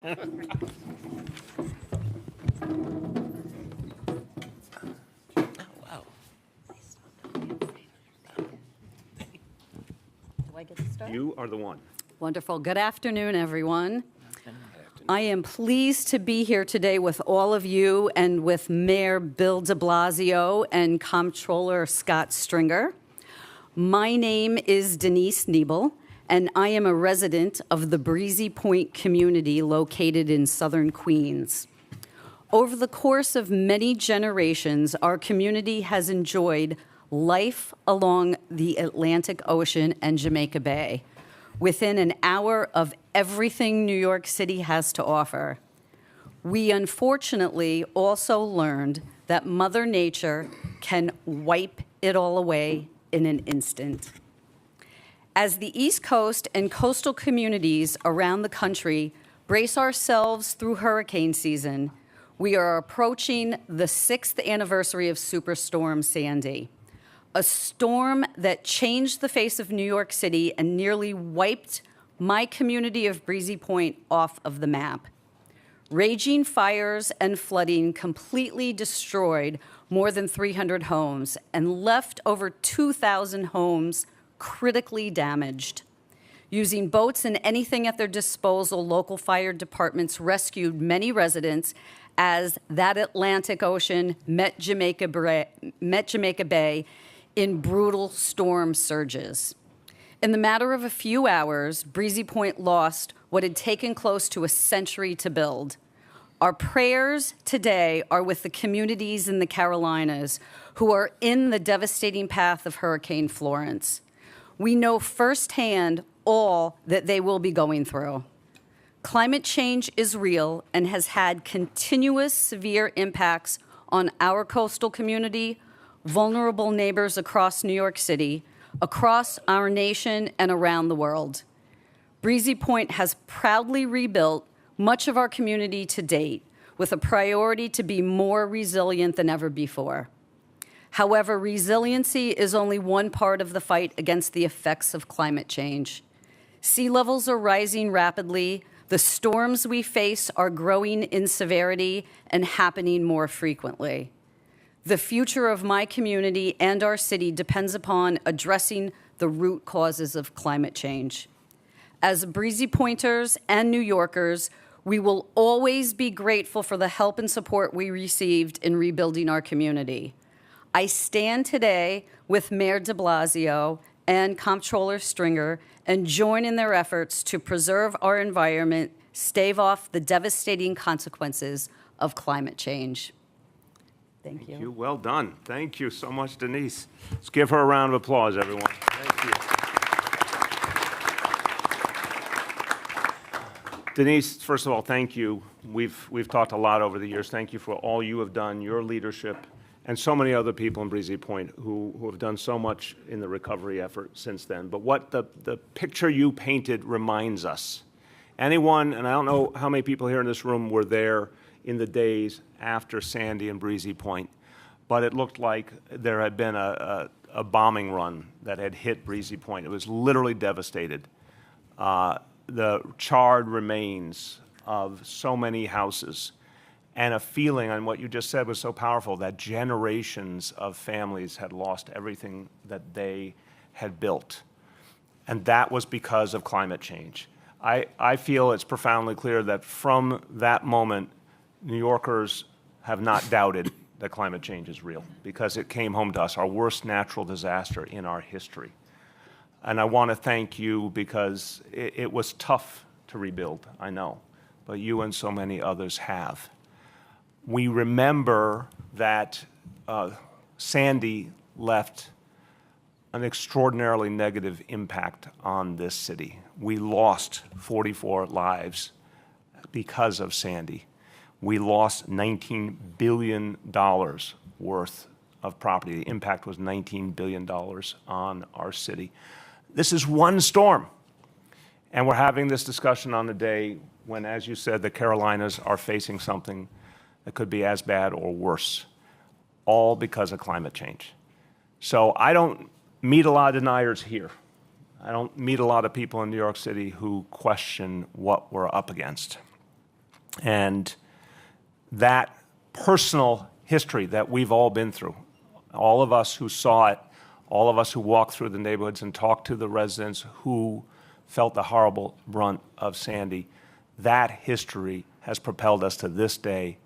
Oh, wow. Do I get to start? You are the one. Wonderful. Good afternoon, everyone. I am pleased to be here today with all of you and with Mayor Bill de Blasio and Comptroller Scott Stringer. My name is Denise Niebel, and I am a resident of the Breezy Point community located in southern Queens. Over the course of many generations, our community has enjoyed life along the Atlantic Ocean and Jamaica Bay, within an hour of everything New York City has to offer. We unfortunately also learned that Mother Nature can wipe it all away in an instant. As the East Coast and coastal communities around the country brace ourselves through hurricane season, we are approaching the 6th anniversary of Superstorm Sandy, a storm that changed the face of New York City and nearly wiped my community of Breezy Point off of the map. Raging fires and flooding completely destroyed more than 300 homes and left over 2,000 homes critically damaged. Using boats and anything at their disposal, local fire departments rescued many residents as that Atlantic Ocean met Jamaica Bay in brutal storm surges. In the matter of a few hours, Breezy Point lost what had taken close to a century to build. Our prayers today are with the communities in the Carolinas who are in the devastating path of Hurricane Florence. We know firsthand all that they will be going through. Climate change is real and has had continuous severe impacts on our coastal community, vulnerable neighbors across New York City, across our nation, and around the world. Breezy Point has proudly rebuilt much of our community to date, with a priority to be more resilient than ever before. However, resiliency is only one part of the fight against the effects of climate change. Sea levels are rising rapidly, the storms we face are growing in severity and happening more frequently. The future of my community and our city depends upon addressing the root causes of climate change. As Breezy Pointers and New Yorkers, we will always be grateful for the help and support we received in rebuilding our community. I stand today with Mayor de Blasio and Comptroller Stringer and join in their efforts to preserve our environment, stave off the devastating consequences of climate change. Thank you. Well done. Thank you so much, Denise. Let's give her a round of applause, everyone. Thank you. Denise, first of all, thank you. We've talked a lot over the years. Thank you for all you have done, your leadership, and so many other people in Breezy Point who have done so much in the recovery effort since then. But what the picture you painted reminds us, anyone, and I don't know how many people here in this room were there in the days after Sandy and Breezy Point, but it looked like there had been a bombing run that had hit Breezy Point. It was literally devastated. The charred remains of so many houses, and a feeling, and what you just said was so powerful, that generations of families had lost everything that they had built. And that was because of climate change. I feel it's profoundly clear that from that moment, New Yorkers have not doubted that climate change is real, because it came home to us, our worst natural disaster in our history. And I want to thank you, because it was tough to rebuild, I know, but you and so many others have. We remember that Sandy left an extraordinarily negative impact on this city. We lost 44 lives because of Sandy. We lost $19 billion worth of property. The impact was $19 billion on our city. This is one storm. And we're having this discussion on the day when, as you said, the Carolinas are facing something that could be as bad or worse, all because of climate change. So I don't meet a lot of deniers here. I don't meet a lot of people in New York City who question what we're up against. And that personal history that we've all been through, all of us who saw it, all of us who walked through the neighborhoods and talked to the residents who felt the horrible brunt of Sandy, that history has propelled us to this day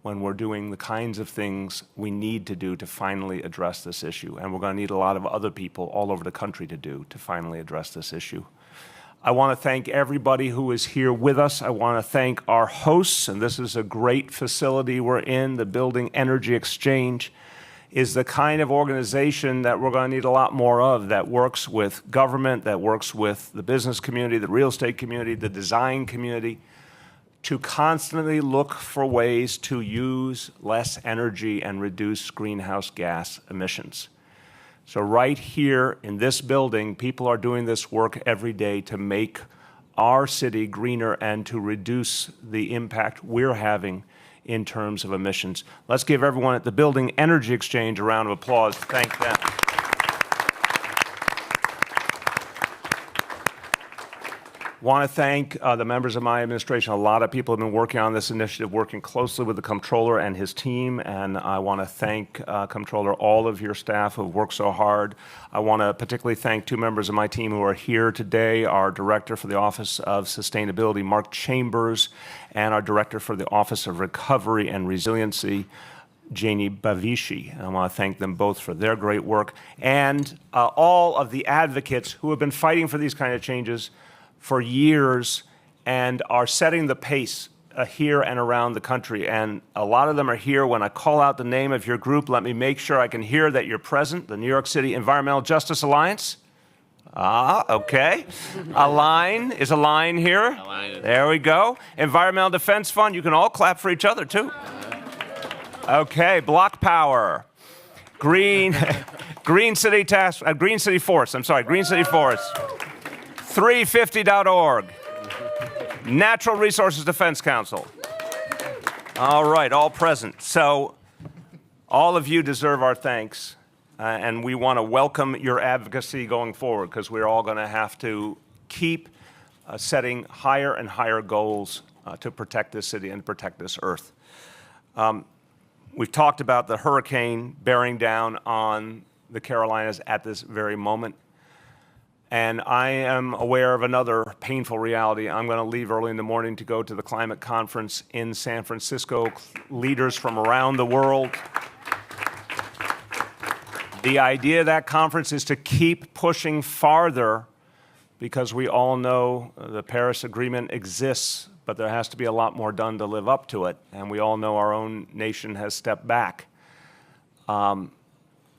when we're doing the kinds of things we need to do to finally address this issue. And we're going to need a lot of other people all over the country to do to finally address this issue. I want to thank everybody who is here with us. I want to thank our hosts, and this is a great facility we're in. The Building Energy Exchange is the kind of organization that we're going to need a lot more of, that works with government, that works with the business community, the real estate community, the design community, to constantly look for ways to use less energy and reduce greenhouse gas emissions. So right here in this building, people are doing this work every day to make our city greener and to reduce the impact we're having in terms of emissions. Let's give everyone at the Building Energy Exchange a round of applause. Thank them. Want to thank the members of my administration. A lot of people have been working on this initiative, working closely with the Comptroller and his team, and I want to thank Comptroller, all of your staff who have worked so hard. I want to particularly thank two members of my team who are here today, our Director for the Office of Sustainability, Mark Chambers, and our Director for the Office of Recovery and Resiliency, Janie Bavishi. I want to thank them both for their great work, and all of the advocates who have been fighting for these kind of changes for years and are setting the pace here and around the country. And a lot of them are here. When I call out the name of your group, let me make sure I can hear that you're present. The New York City Environmental Justice Alliance. Okay. Align. Is Align here? Align. There we go. Environmental Defense Fund. You can all clap for each other, too. Okay. Block Power. Green City Force. 350.org. Natural Resources Defense Council. All right, all present. So all of you deserve our thanks, and we want to welcome your advocacy going forward, because we're all going to have to keep setting higher and higher goals to protect this city and protect this earth. We've talked about the hurricane bearing down on the Carolinas at this very moment. And I am aware of another painful reality. I'm going to leave early in the morning to go to the climate conference in San Francisco. Leaders from around the world. The idea of that conference is to keep pushing farther, because we all know the Paris Agreement exists, but there has to be a lot more done to live up to it. And we all know our own nation has stepped back. I'm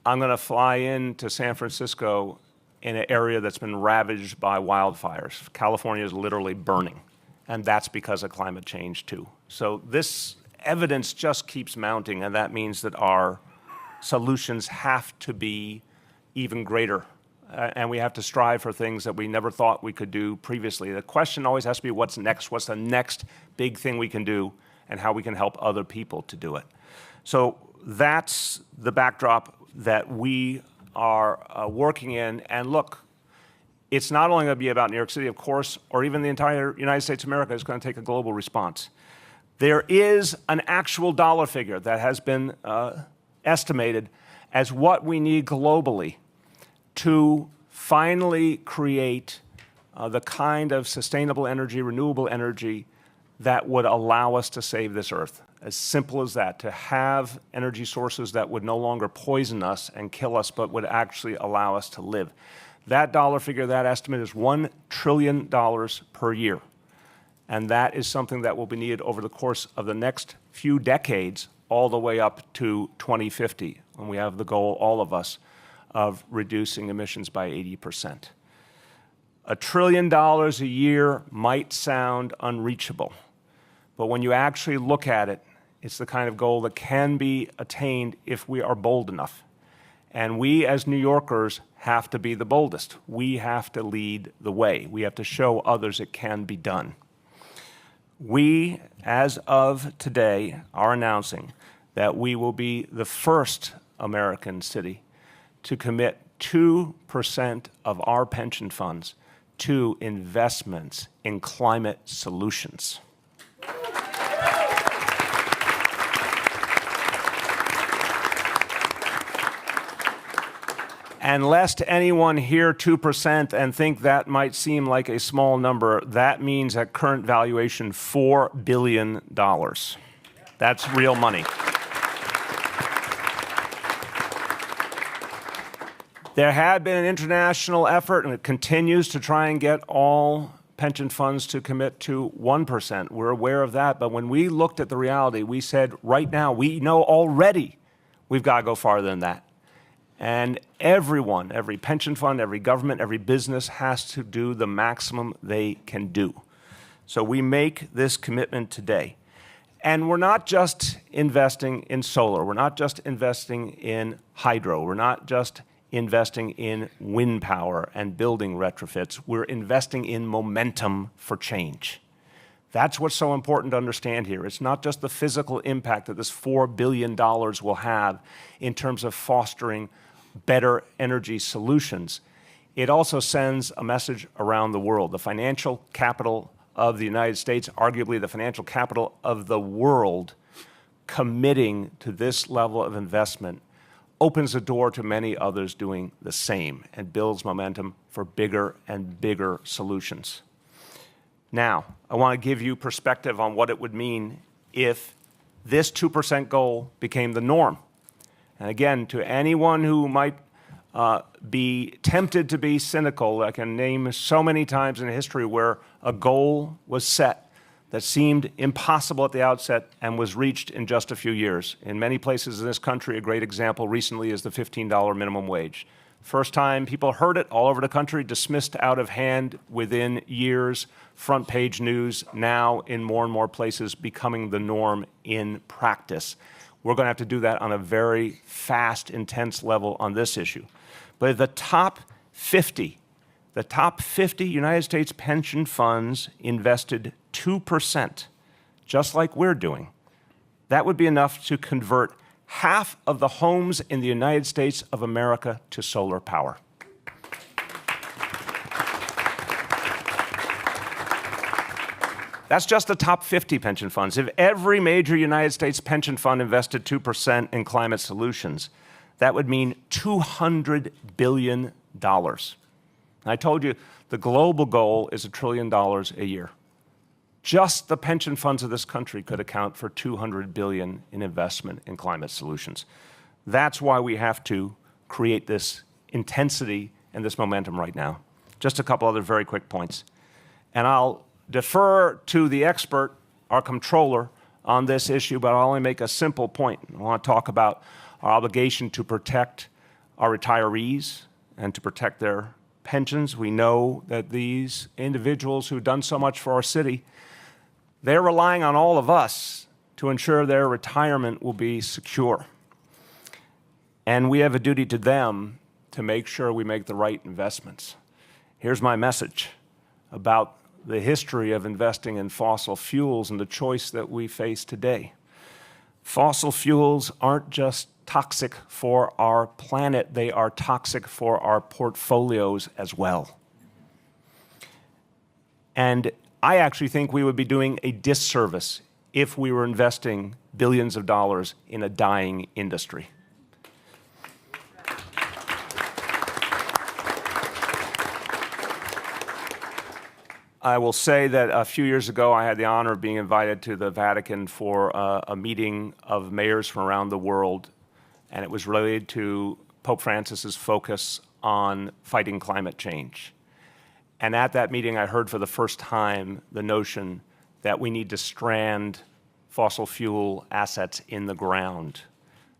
going to fly into San Francisco in an area that's been ravaged by wildfires. California is literally burning, and that's because of climate change too. So this evidence just keeps mounting, and that means that our solutions have to be even greater, and we have to strive for things that we never thought we could do previously. The question always has to be, what's next? What's the next big thing we can do, and how we can help other people to do it? So that's the backdrop that we are working in. And look, it's not only going to be about New York City, of course, or even the entire United States of America. It's going to take a global response. There is an actual dollar figure that has been estimated as what we need globally to finally create the kind of sustainable energy, renewable energy that would allow us to save this earth. As simple as that, to have energy sources that would no longer poison us and kill us, but would actually allow us to live. That dollar figure, that estimate is $1 trillion per year. And that is something that will be needed over the course of the next few decades, all the way up to 2050, when we have the goal, all of us, of reducing emissions by 80%. $1 trillion a year might sound unreachable, but when you actually look at it, it's the kind of goal that can be attained if we are bold enough. And we as New Yorkers have to be the boldest. We have to lead the way. We have to show others it can be done. We, as of today, are announcing that we will be the first American city to commit 2% of our pension funds to investments in climate solutions. And lest anyone hear 2% and think that might seem like a small number, that means at current valuation, $4 billion. That's real money. There had been an international effort, and it continues to try and get all pension funds to commit to 1%. We're aware of that, but when we looked at the reality, we said, right now, we know already we've got to go farther than that. And everyone, every pension fund, every government, every business has to do the maximum they can do. So we make this commitment today. And we're not just investing in solar. We're not just investing in hydro. We're not just investing in wind power and building retrofits. We're investing in momentum for change. That's what's so important to understand here. It's not just the physical impact that this $4 billion will have in terms of fostering better energy solutions. It also sends a message around the world. The financial capital of the United States, arguably the financial capital of the world, committing to this level of investment opens the door to many others doing the same and builds momentum for bigger and bigger solutions. Now, I want to give you perspective on what it would mean if this 2% goal became the norm. And again, to anyone who might be tempted to be cynical, I can name so many times in history where a goal was set that seemed impossible at the outset and was reached in just a few years. In many places in this country, a great example recently is the $15 minimum wage. First time people heard it all over the country, dismissed out of hand within years, front page news, now in more and more places becoming the norm in practice. We're going to have to do that on a very fast, intense level on this issue. But the top 50 United States pension funds invested 2%, just like we're doing. That would be enough to convert half of the homes in the United States of America to solar power. That's just the top 50 pension funds. If every major United States pension fund invested 2% in climate solutions, that would mean $200 billion. I told you the global goal is $1 trillion a year. Just the pension funds of this country could account for $200 billion in investment in climate solutions. That's why we have to create this intensity and this momentum right now. Just a couple other very quick points. And I'll defer to the expert, our comptroller, on this issue, but I'll only make a simple point. I want to talk about our obligation to protect our retirees and to protect their pensions. We know that these individuals who've done so much for our city, they're relying on all of us to ensure their retirement will be secure. And we have a duty to them to make sure we make the right investments. Here's my message about the history of investing in fossil fuels and the choice that we face today. Fossil fuels aren't just toxic for our planet, they are toxic for our portfolios as well. And I actually think we would be doing a disservice if we were investing billions of dollars in a dying industry. I will say that a few years ago, I had the honor of being invited to the Vatican for a meeting of mayors from around the world, and it was related to Pope Francis's focus on fighting climate change. And at that meeting, I heard for the first time the notion that we need to strand fossil fuel assets in the ground,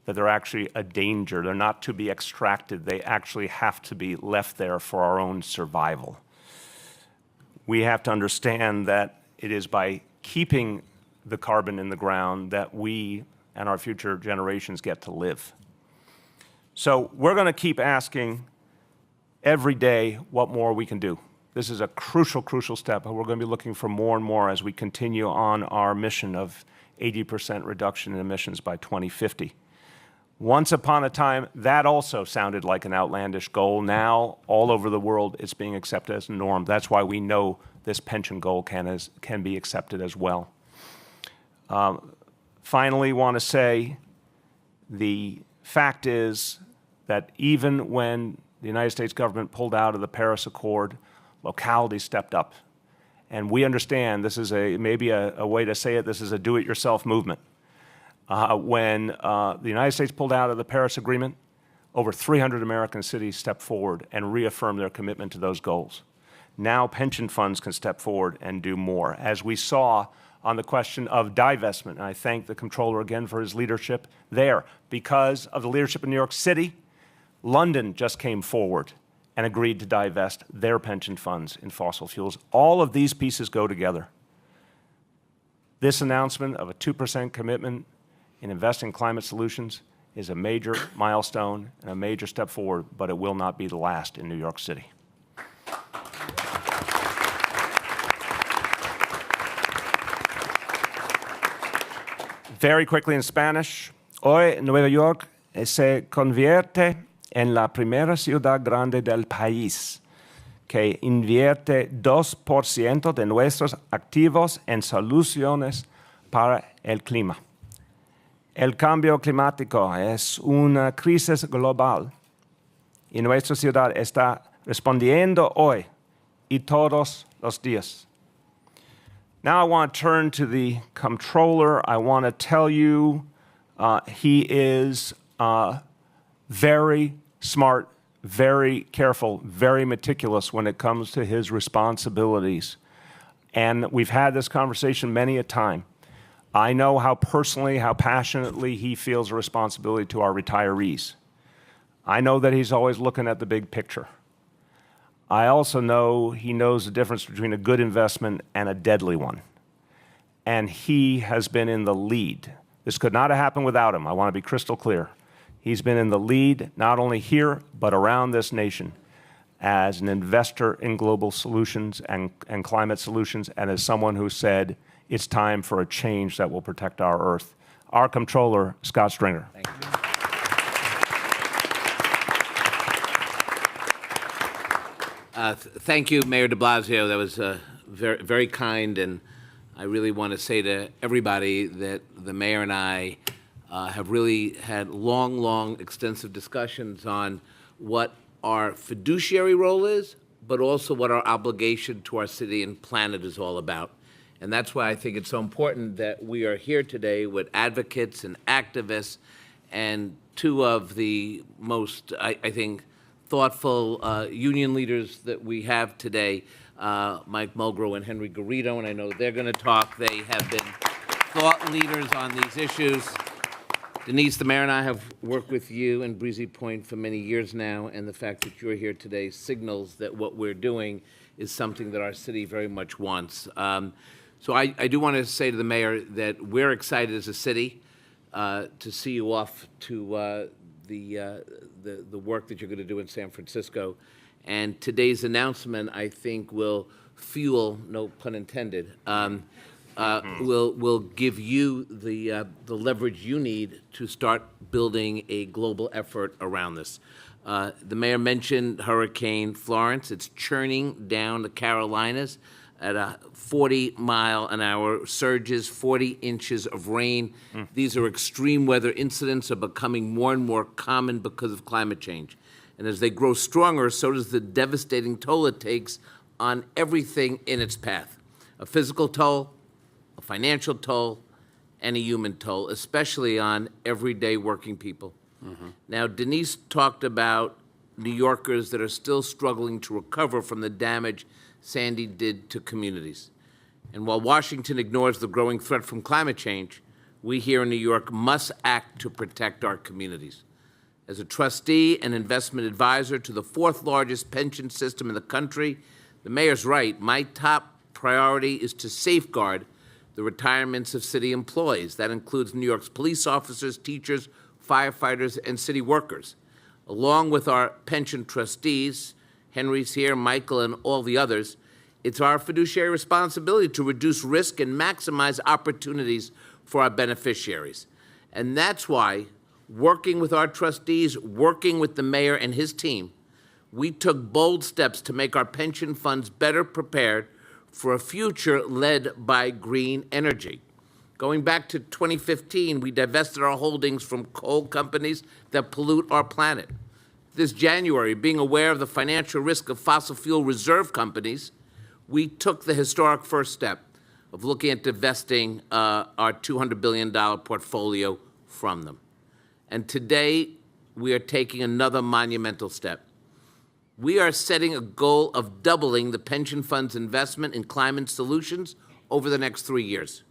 that they're actually a danger. They're not to be extracted. They actually have to be left there for our own survival. We have to understand that it is by keeping the carbon in the ground that we and our future generations get to live. So we're going to keep asking every day what more we can do. This is a crucial, crucial step, and we're going to be looking for more and more as we continue on our mission of 80% reduction in emissions by 2050. Once upon a time, that also sounded like an outlandish goal. Now, all over the world, it's being accepted as a norm. That's why we know this pension goal can be accepted as well. Finally, want to say the fact is that even when the United States government pulled out of the Paris Accord, localities stepped up. And we understand this is maybe a way to say it, this is a do-it-yourself movement. When the United States pulled out of the Paris Agreement, over 300 American cities stepped forward and reaffirmed their commitment to those goals. Now pension funds can step forward and do more. As we saw on the question of divestment, and I thank the Comptroller again for his leadership there. Because of the leadership in New York City, London just came forward and agreed to divest their pension funds in fossil fuels. All of these pieces go together. This announcement of a 2% commitment in investing in climate solutions is a major milestone and a major step forward, but it will not be the last in New York City. Very quickly in Spanish, hoy Nueva York se convierte en la primera ciudad grande del país que invierte 2% de nuestros activos en soluciones para el clima. El cambio climático es una crisis global y nuestra ciudad está respondiendo hoy y todos los días. Now I want to turn to the Comptroller. I want to tell you he is very smart, very careful, very meticulous when it comes to his responsibilities. And we've had this conversation many a time. I know how personally, how passionately he feels a responsibility to our retirees. I know that he's always looking at the big picture. I also know he knows the difference between a good investment and a deadly one. And he has been in the lead. This could not have happened without him. I want to be crystal clear. He's been in the lead, not only here, but around this nation as an investor in global solutions and climate solutions, and as someone who said, it's time for a change that will protect our Earth. Our Comptroller, Scott Stringer. Thank you. Thank you, Mayor de Blasio. That was very, very kind, and I really want to say to everybody that the mayor and I have really had long, extensive discussions on what our fiduciary role is, but also what our obligation to our city and planet is all about. And that's why I think it's so important that we are here today with advocates and activists, and two of the most, I think, thoughtful union leaders that we have today, Mike Mulgrew and Henry Garrido, and I know they're going to talk. They have been thought leaders on these issues. Denise, the mayor and I have worked with you in Breezy Point for many years now, and the fact that you're here today signals that what we're doing is something that our city very much wants. So I do want to say to the mayor that we're excited as a city to see you off to the work that you're going to do in San Francisco. And today's announcement, I think, will fuel, no pun intended, will give you the leverage you need to start building a global effort around this. The mayor mentioned Hurricane Florence. It's churning down the Carolinas at a 40-mile-an-hour surges, 40 inches of rain. These are extreme weather incidents are becoming more and more common because of climate change. And as they grow stronger, so does the devastating toll it takes on everything in its path. A physical toll, a financial toll, and a human toll, especially on everyday working people. Now, Denise talked about New Yorkers that are still struggling to recover from the damage Sandy did to communities. And while Washington ignores the growing threat from climate change, we here in New York must act to protect our communities. As a trustee and investment advisor to the fourth largest pension system in the country, the mayor's right. My top priority is to safeguard the retirements of city employees. That includes New York's police officers, teachers, firefighters, and city workers. Along with our pension trustees, Henry's here, Michael, and all the others, it's our fiduciary responsibility to reduce risk and maximize opportunities for our beneficiaries. And that's why, working with our trustees, working with the mayor and his team, we took bold steps to make our pension funds better prepared for a future led by green energy. Going back to 2015, we divested our holdings from coal companies that pollute our planet. this January, being aware of the financial risk of fossil fuel reserve companies, we took the historic first step of looking at divesting our $200 billion portfolio from them. And today, we are taking another monumental step. We are setting a goal of doubling the pension fund's investment in climate solutions over the next 3 years.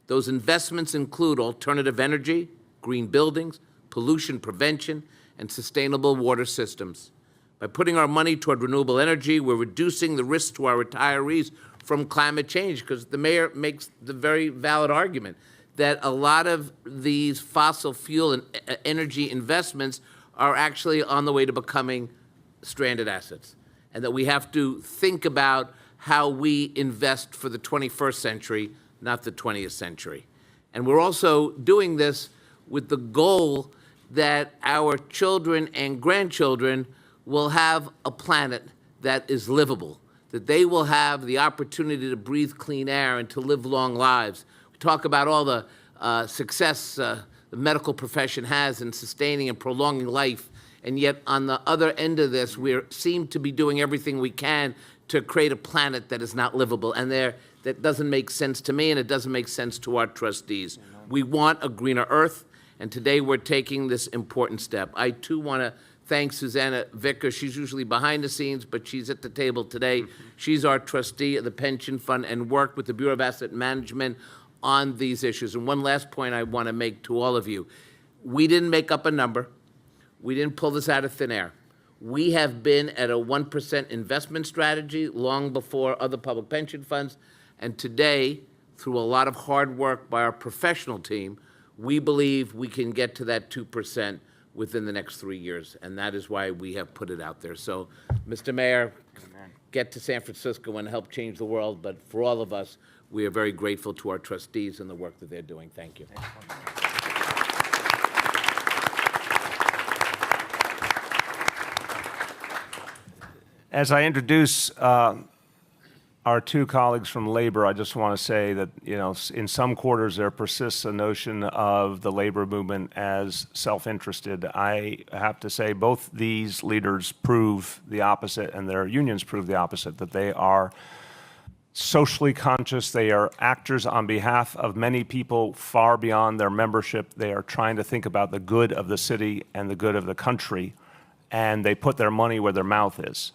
Those investments include alternative energy, green buildings, pollution prevention, and sustainable water systems. By putting our money toward renewable energy, we're reducing the risk to our retirees from climate change, because the mayor makes the very valid argument that a lot of these fossil fuel and energy investments are actually on the way to becoming stranded assets, and that we have to think about how we invest for the 21st century, not the 20th century. And we're also doing this with the goal that our children and grandchildren will have a planet that is livable, that they will have the opportunity to breathe clean air and to live long lives. We talk about all the success the medical profession has in sustaining and prolonging life, and yet on the other end of this, we seem to be doing everything we can to create a planet that is not livable. And that doesn't make sense to me, and it doesn't make sense to our trustees. We want a greener Earth, and today we're taking this important step. I, too, want to thank Susanna Vicker. She's usually behind the scenes, but she's at the table today. She's our trustee of the pension fund and worked with the Bureau of Asset Management on these issues. And one last point I want to make to all of you. We didn't make up a number. We didn't pull this out of thin air. We have been at a 1% investment strategy long before other public pension funds. And today, through a lot of hard work by our professional team, we believe we can get to that 2% within the next 3 years. And that is why we have put it out there. So, Mr. Mayor, get to San Francisco and help change the world. But for all of us, we are very grateful to our trustees and the work that they're doing. Thank you. As I introduce our two colleagues from labor, I just want to say that, in some quarters there persists a notion of the labor movement as self-interested. I have to say both these leaders prove the opposite, and their unions prove the opposite, that they are socially conscious. They are actors on behalf of many people far beyond their membership. They are trying to think about the good of the city and the good of the country, and they put their money where their mouth is.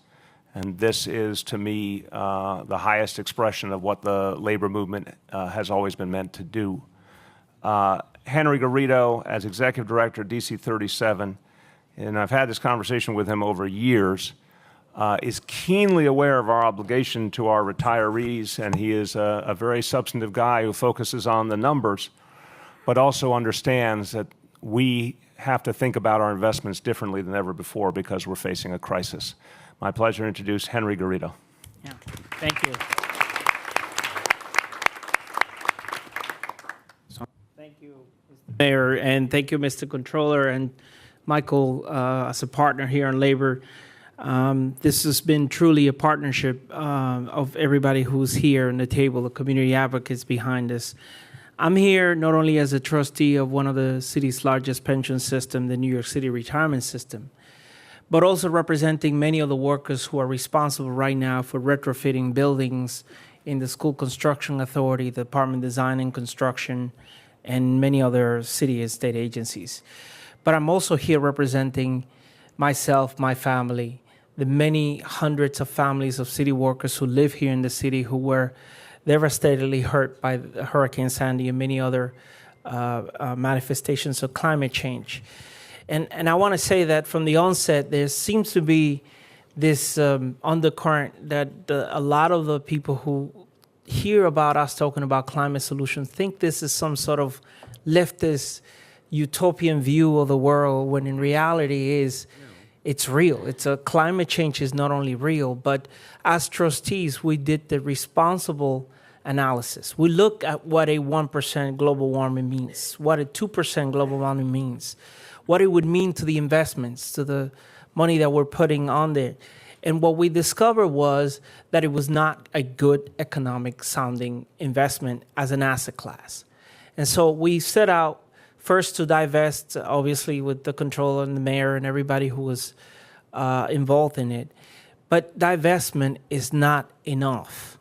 And this is, to me, the highest expression of what the labor movement has always been meant to do. Henry Garrido, as executive director of DC 37, and I've had this conversation with him over years, is keenly aware of our obligation to our retirees, and he is a very substantive guy who focuses on the numbers, but also understands that we have to think about our investments differently than ever before because we're facing a crisis. My pleasure to introduce Henry Garrido. Yeah, thank you. Thank you, Mr. Mayor, and thank you, Mr. Comptroller, and Michael, as a partner here on labor. This has been truly a partnership of everybody who's here on the table, the community advocates behind this. I'm here not only as a trustee of one of the city's largest pension system, the New York City retirement system, but also representing many of the workers who are responsible right now for retrofitting buildings in the School Construction Authority, the Department of Design and Construction, and many other city and state agencies. But I'm also here representing myself, my family, the many hundreds of families of city workers who live here in the city who were devastatedly hurt by Hurricane Sandy and many other manifestations of climate change. And I want to say that from the onset, there seems to be this undercurrent that a lot of the people who hear about us talking about climate solutions think this is some sort of leftist utopian view of the world, when in reality it's real. Climate change is not only real, but as trustees, we did the responsible analysis. We look at what a 1% global warming means, what a 2% global warming means, what it would mean to the investments, to the money that we're putting on there. And what we discovered was that it was not a good economic sounding investment as an asset class. And so we set out first to divest, obviously with the controller and the mayor and everybody who was involved in it. But divestment is not enough.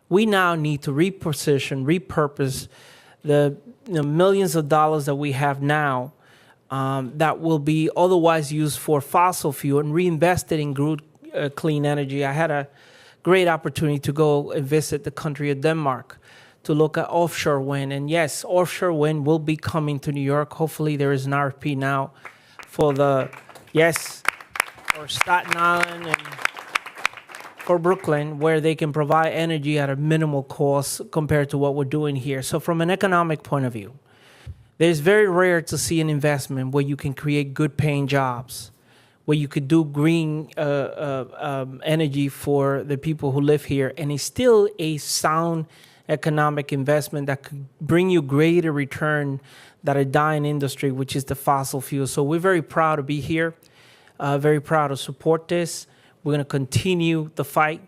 We now need to reposition, repurpose the millions of dollars that we have now that will be otherwise used for fossil fuel and reinvested in clean energy. I had a great opportunity to go and visit the country of Denmark to look at offshore wind. And yes, offshore wind will be coming to New York. Hopefully there is an RFP now for for Staten Island and for Brooklyn, where they can provide energy at a minimal cost compared to what we're doing here. So from an economic point of view, it's very rare to see an investment where you can create good paying jobs, where you could do green energy for the people who live here, and it's still a sound economic investment that could bring you greater return than a dying industry, which is the fossil fuel. So we're very proud to be here, very proud to support this. We're going to continue the fight.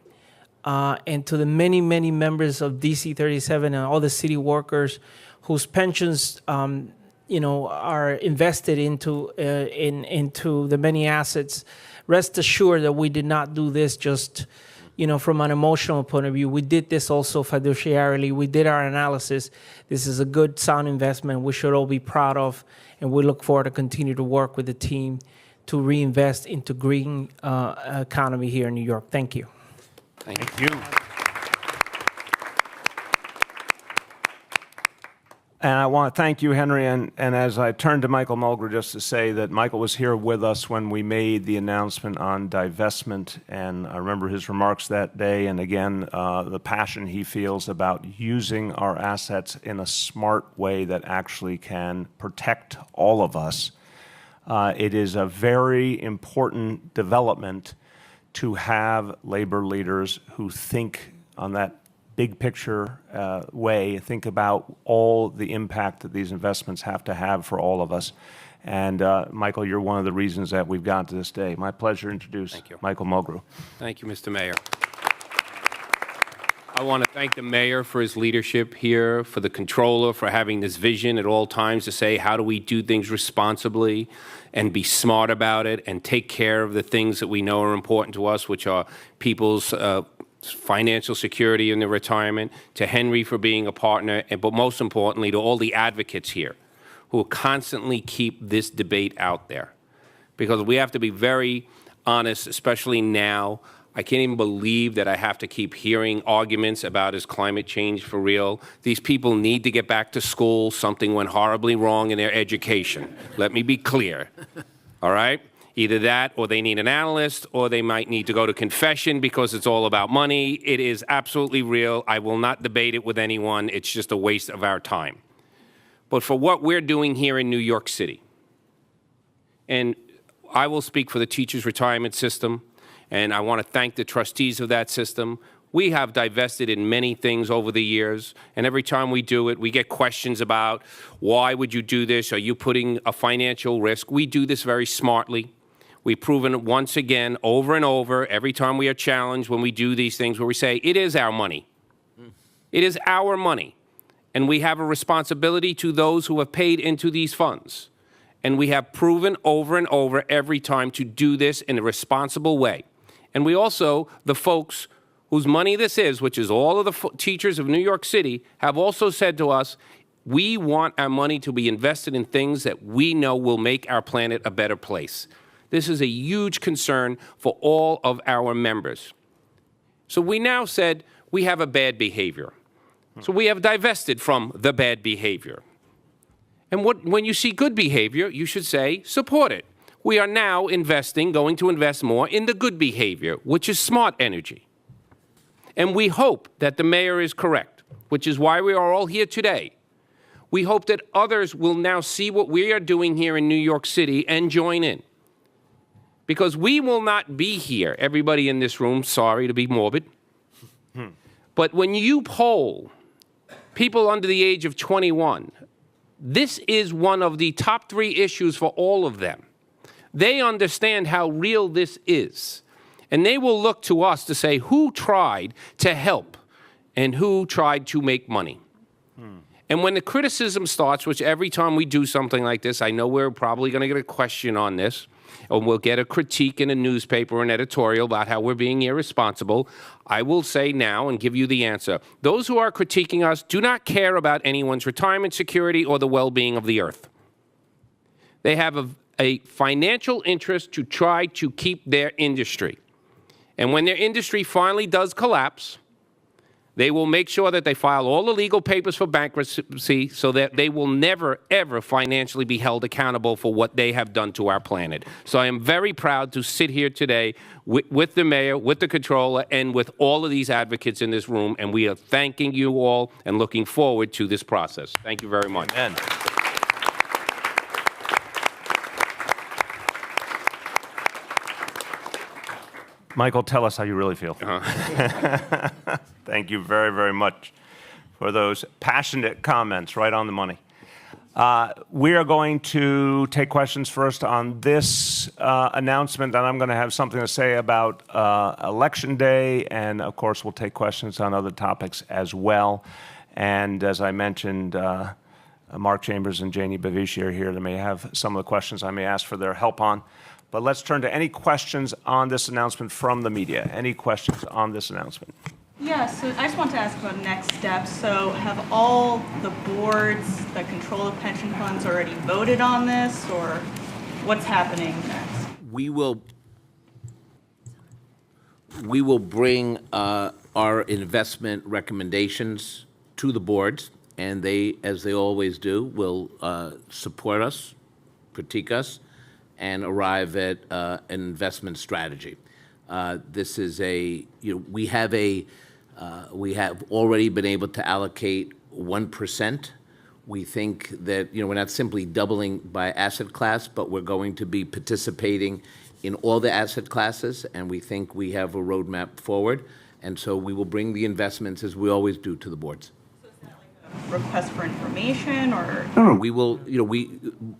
And to the many, many members of DC 37 and all the city workers whose pensions are invested into the many assets, rest assured that we did not do this just from an emotional point of view. We did this also fiduciarily. We did our analysis. This is a good, sound investment we should all be proud of, and we look forward to continue to work with the team to reinvest into green economy here in New York. Thank you. Thank you. And I want to thank you, Henry, and as I turn to Michael Mulgrew, just to say that Michael was here with us when we made the announcement on divestment, and I remember his remarks that day, and again, the passion he feels about using our assets in a smart way that actually can protect all of us. It is a very important development to have labor leaders who think on that big picture way, think about all the impact that these investments have to have for all of us. And Michael, you're one of the reasons that we've gotten to this day. My pleasure to introduce Michael Mulgrew. Thank you, Mr. Mayor. I want to thank the mayor for his leadership here, for the controller for having this vision at all times to say, how do we do things responsibly and be smart about it and take care of the things that we know are important to us, which are people's financial security in their retirement, to Henry for being a partner, but most importantly, to all the advocates here who constantly keep this debate out there. Because we have to be very honest, especially now. I can't even believe that I have to keep hearing arguments about is climate change for real. These people need to get back to school. Something went horribly wrong in their education. Let me be clear, all right? Either that, or they need an analyst, or they might need to go to confession because it's all about money. It is absolutely real. I will not debate it with anyone. It's just a waste of our time. But for what we're doing here in New York City, and I will speak for the teachers' retirement system, and I want to thank the trustees of that system. We have divested in many things over the years, and every time we do it, we get questions about, why would you do this? Are you putting a financial risk? We do this very smartly. We've proven it once again, over and over, every time we are challenged when we do these things where we say, it is our money. It is our money. And we have a responsibility to those who have paid into these funds. And we have proven over and over every time to do this in a responsible way. And we also, the folks whose money this is, which is all of the teachers of New York City, have also said to us, we want our money to be invested in things that we know will make our planet a better place. This is a huge concern for all of our members. So we now said we have a bad behavior. So we have divested from the bad behavior. And when you see good behavior, you should say, support it. We are now going to invest more in the good behavior, which is smart energy. And we hope that the mayor is correct, which is why we are all here today. We hope that others will now see what we are doing here in New York City and join in. Because we will not be here, everybody in this room, sorry to be morbid, but when you poll people under the age of 21, this is one of the top 3 issues for all of them. They understand how real this is. And they will look to us to say who tried to help and who tried to make money. And when the criticism starts, which every time we do something like this, I know we're probably going to get a question on this, and we'll get a critique in a newspaper or an editorial about how we're being irresponsible, I will say now and give you the answer. Those who are critiquing us do not care about anyone's retirement security or the well-being of the earth. They have a financial interest to try to keep their industry. And when their industry finally does collapse, they will make sure that they file all the legal papers for bankruptcy so that they will never, ever financially be held accountable for what they have done to our planet. So I am very proud to sit here today with the mayor, with the controller, and with all of these advocates in this room, and we are thanking you all and looking forward to this process. Thank you very much. Amen. Michael, tell us how you really feel. Thank you very, very much for those passionate comments, right on the money. We are going to take questions first on this announcement, and I'm going to have something to say about Election Day, and of course we'll take questions on other topics as well. And as I mentioned, Mark Chambers and Janie Bavishi are here. They may have some of the questions I may ask for their help on. But let's turn to any questions on this announcement from the media. Any questions on this announcement? Yeah, so I just want to ask about next steps. So have all the boards that control the pension funds already voted on this, or what's happening next? We will bring our investment recommendations to the boards, and they, as they always do, will support us, critique us, and arrive at an investment strategy. This is we have already been able to allocate 1%. We think that, we're not simply doubling by asset class, but we're going to be participating in all the asset classes, and we think we have a roadmap forward. And so we will bring the investments, as we always do, to the boards. So is that like a request for information, or? No, we will,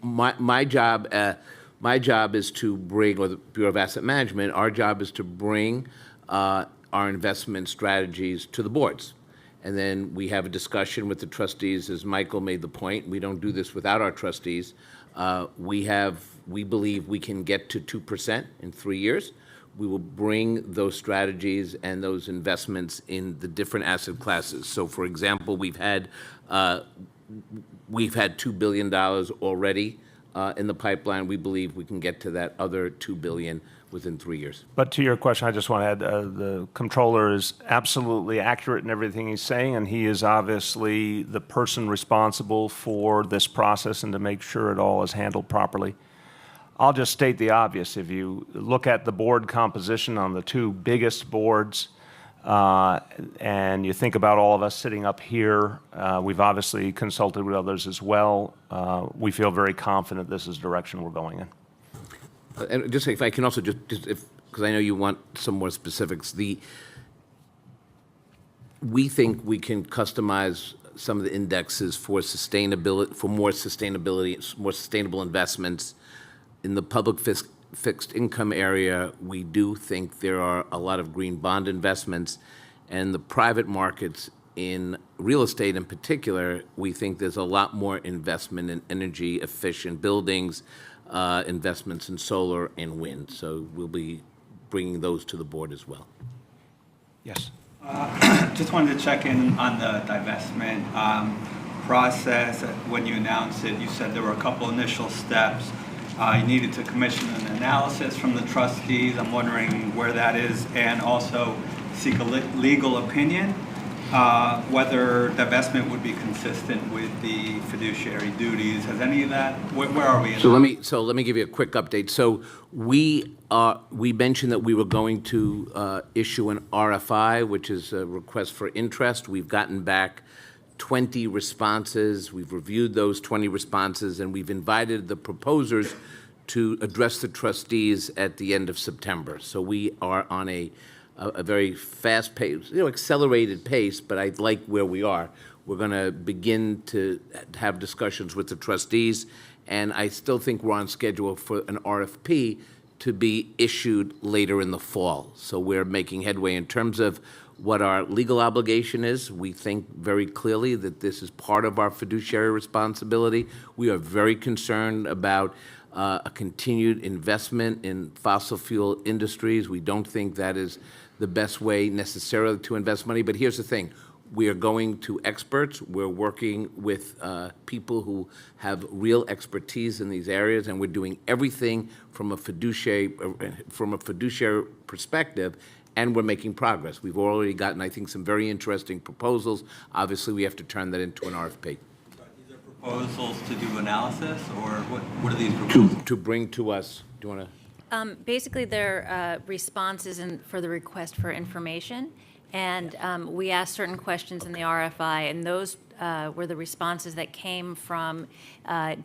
my job is to bring, or the Bureau of Asset Management, our job is to bring our investment strategies to the boards. And then we have a discussion with the trustees, as Michael made the point. We don't do this without our trustees. We believe we can get to 2% in 3 years. We will bring those strategies and those investments in the different asset classes. So, for example, we've had $2 billion already in the pipeline. We believe we can get to that other $2 billion within 3 years. But to your question, I just want to add, the comptroller is absolutely accurate in everything he's saying, and he is obviously the person responsible for this process and to make sure it all is handled properly. I'll just state the obvious. If you look at the board composition on the two biggest boards, and you think about all of us sitting up here, we've obviously consulted with others as well. We feel very confident this is the direction we're going in. And just if I can also because I know you want some more specifics, we think we can customize some of the indexes for sustainability, for more sustainable investments. In the public fixed income area, we do think there are a lot of green bond investments, and the private markets in real estate in particular, we think there's a lot more investment in energy efficient buildings, investments in solar and wind. So we'll be bringing those to the board as well. Yes. Just wanted to check in on the divestment process. When you announced it, you said there were a couple initial steps. You needed to commission an analysis from the trustees. I'm wondering where that is, and also seek a legal opinion, whether divestment would be consistent with the fiduciary duties. Has any of that? Where are we? So let me give you a quick update. So we mentioned that we were going to issue an RFI, which is a request for interest. We've gotten back 20 responses. We've reviewed those 20 responses, and we've invited the proposers to address the trustees at the end of September. So we are on a very fast pace, accelerated pace, but I like where we are. We're going to begin to have discussions with the trustees, and I still think we're on schedule for an RFP to be issued later in the fall. So we're making headway in terms of what our legal obligation is. We think very clearly that this is part of our fiduciary responsibility. We are very concerned about a continued investment in fossil fuel industries. We don't think that is the best way necessarily to invest money. But here's the thing. We are going to experts. We're working with people who have real expertise in these areas, and we're doing everything from a fiduciary perspective, and we're making progress. We've already gotten, I think, some very interesting proposals. Obviously, we have to turn that into an RFP. These are proposals to do analysis, or what are these proposals? To bring to us, do you want to? Basically, they're responses for the request for information. And we asked certain questions in the RFI, and those were the responses that came from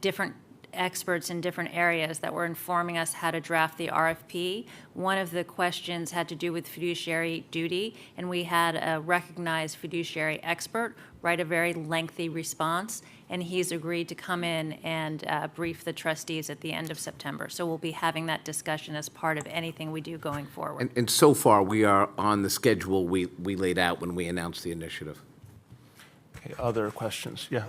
different experts in different areas that were informing us how to draft the RFP. One of the questions had to do with fiduciary duty, and we had a recognized fiduciary expert write a very lengthy response, and he's agreed to come in and brief the trustees at the end of September. So we'll be having that discussion as part of anything we do going forward. And so far, we are on the schedule we laid out when we announced the initiative. Okay, other questions? Yeah.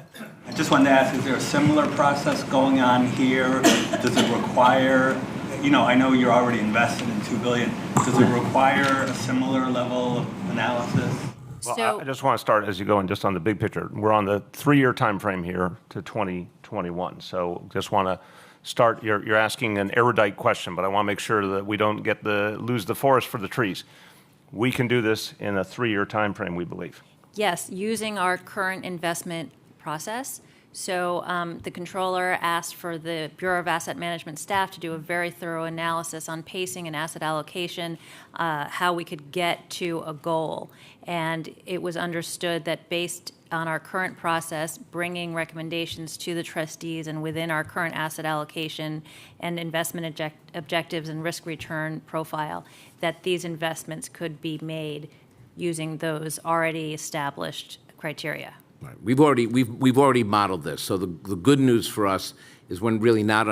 I just wanted to ask, is there a similar process going on here? Does it require, I know you're already invested in $2 billion. Does it require a similar level of analysis? Well, I just want to start, as you go in, just on the big picture. We're on the 3-year time frame here to 2021. So just want to start, you're asking an erudite question, but I want to make sure that we don't lose the forest for the trees. We can do this in a 3-year time frame, we believe. Yes, using our current investment process. So the controller asked for the Bureau of Asset Management staff to do a very thorough analysis on pacing and asset allocation, how we could get to a goal. And it was understood that based on our current process, bringing recommendations to the trustees and within our current asset allocation and investment objectives and risk return profile, that these investments could be made using those already established criteria. Right. We've already modeled this. So the good news for us is we're really not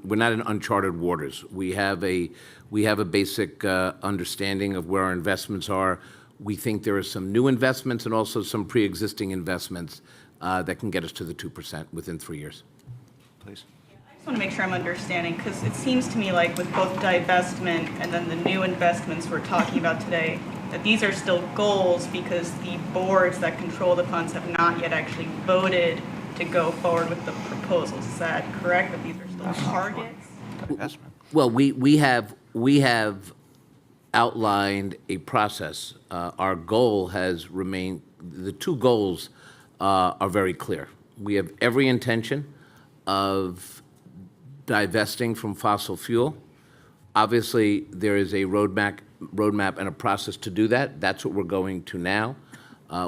we're not in uncharted waters. We have a basic understanding of where our investments are. We think there are some new investments and also some pre-existing investments that can get us to the 2% within 3 years. Please. I just want to make sure I'm understanding, because it seems to me like with both divestment and then the new investments we're talking about today, that these are still goals because the boards that control the funds have not yet actually voted to go forward with the proposals. Is that correct, that these are still targets? Investment. Well, we have outlined a process. Our goal has remained, the two goals are very clear. We have every intention of divesting from fossil fuel. Obviously, there is a roadmap and a process to do that. That's what we're going to now.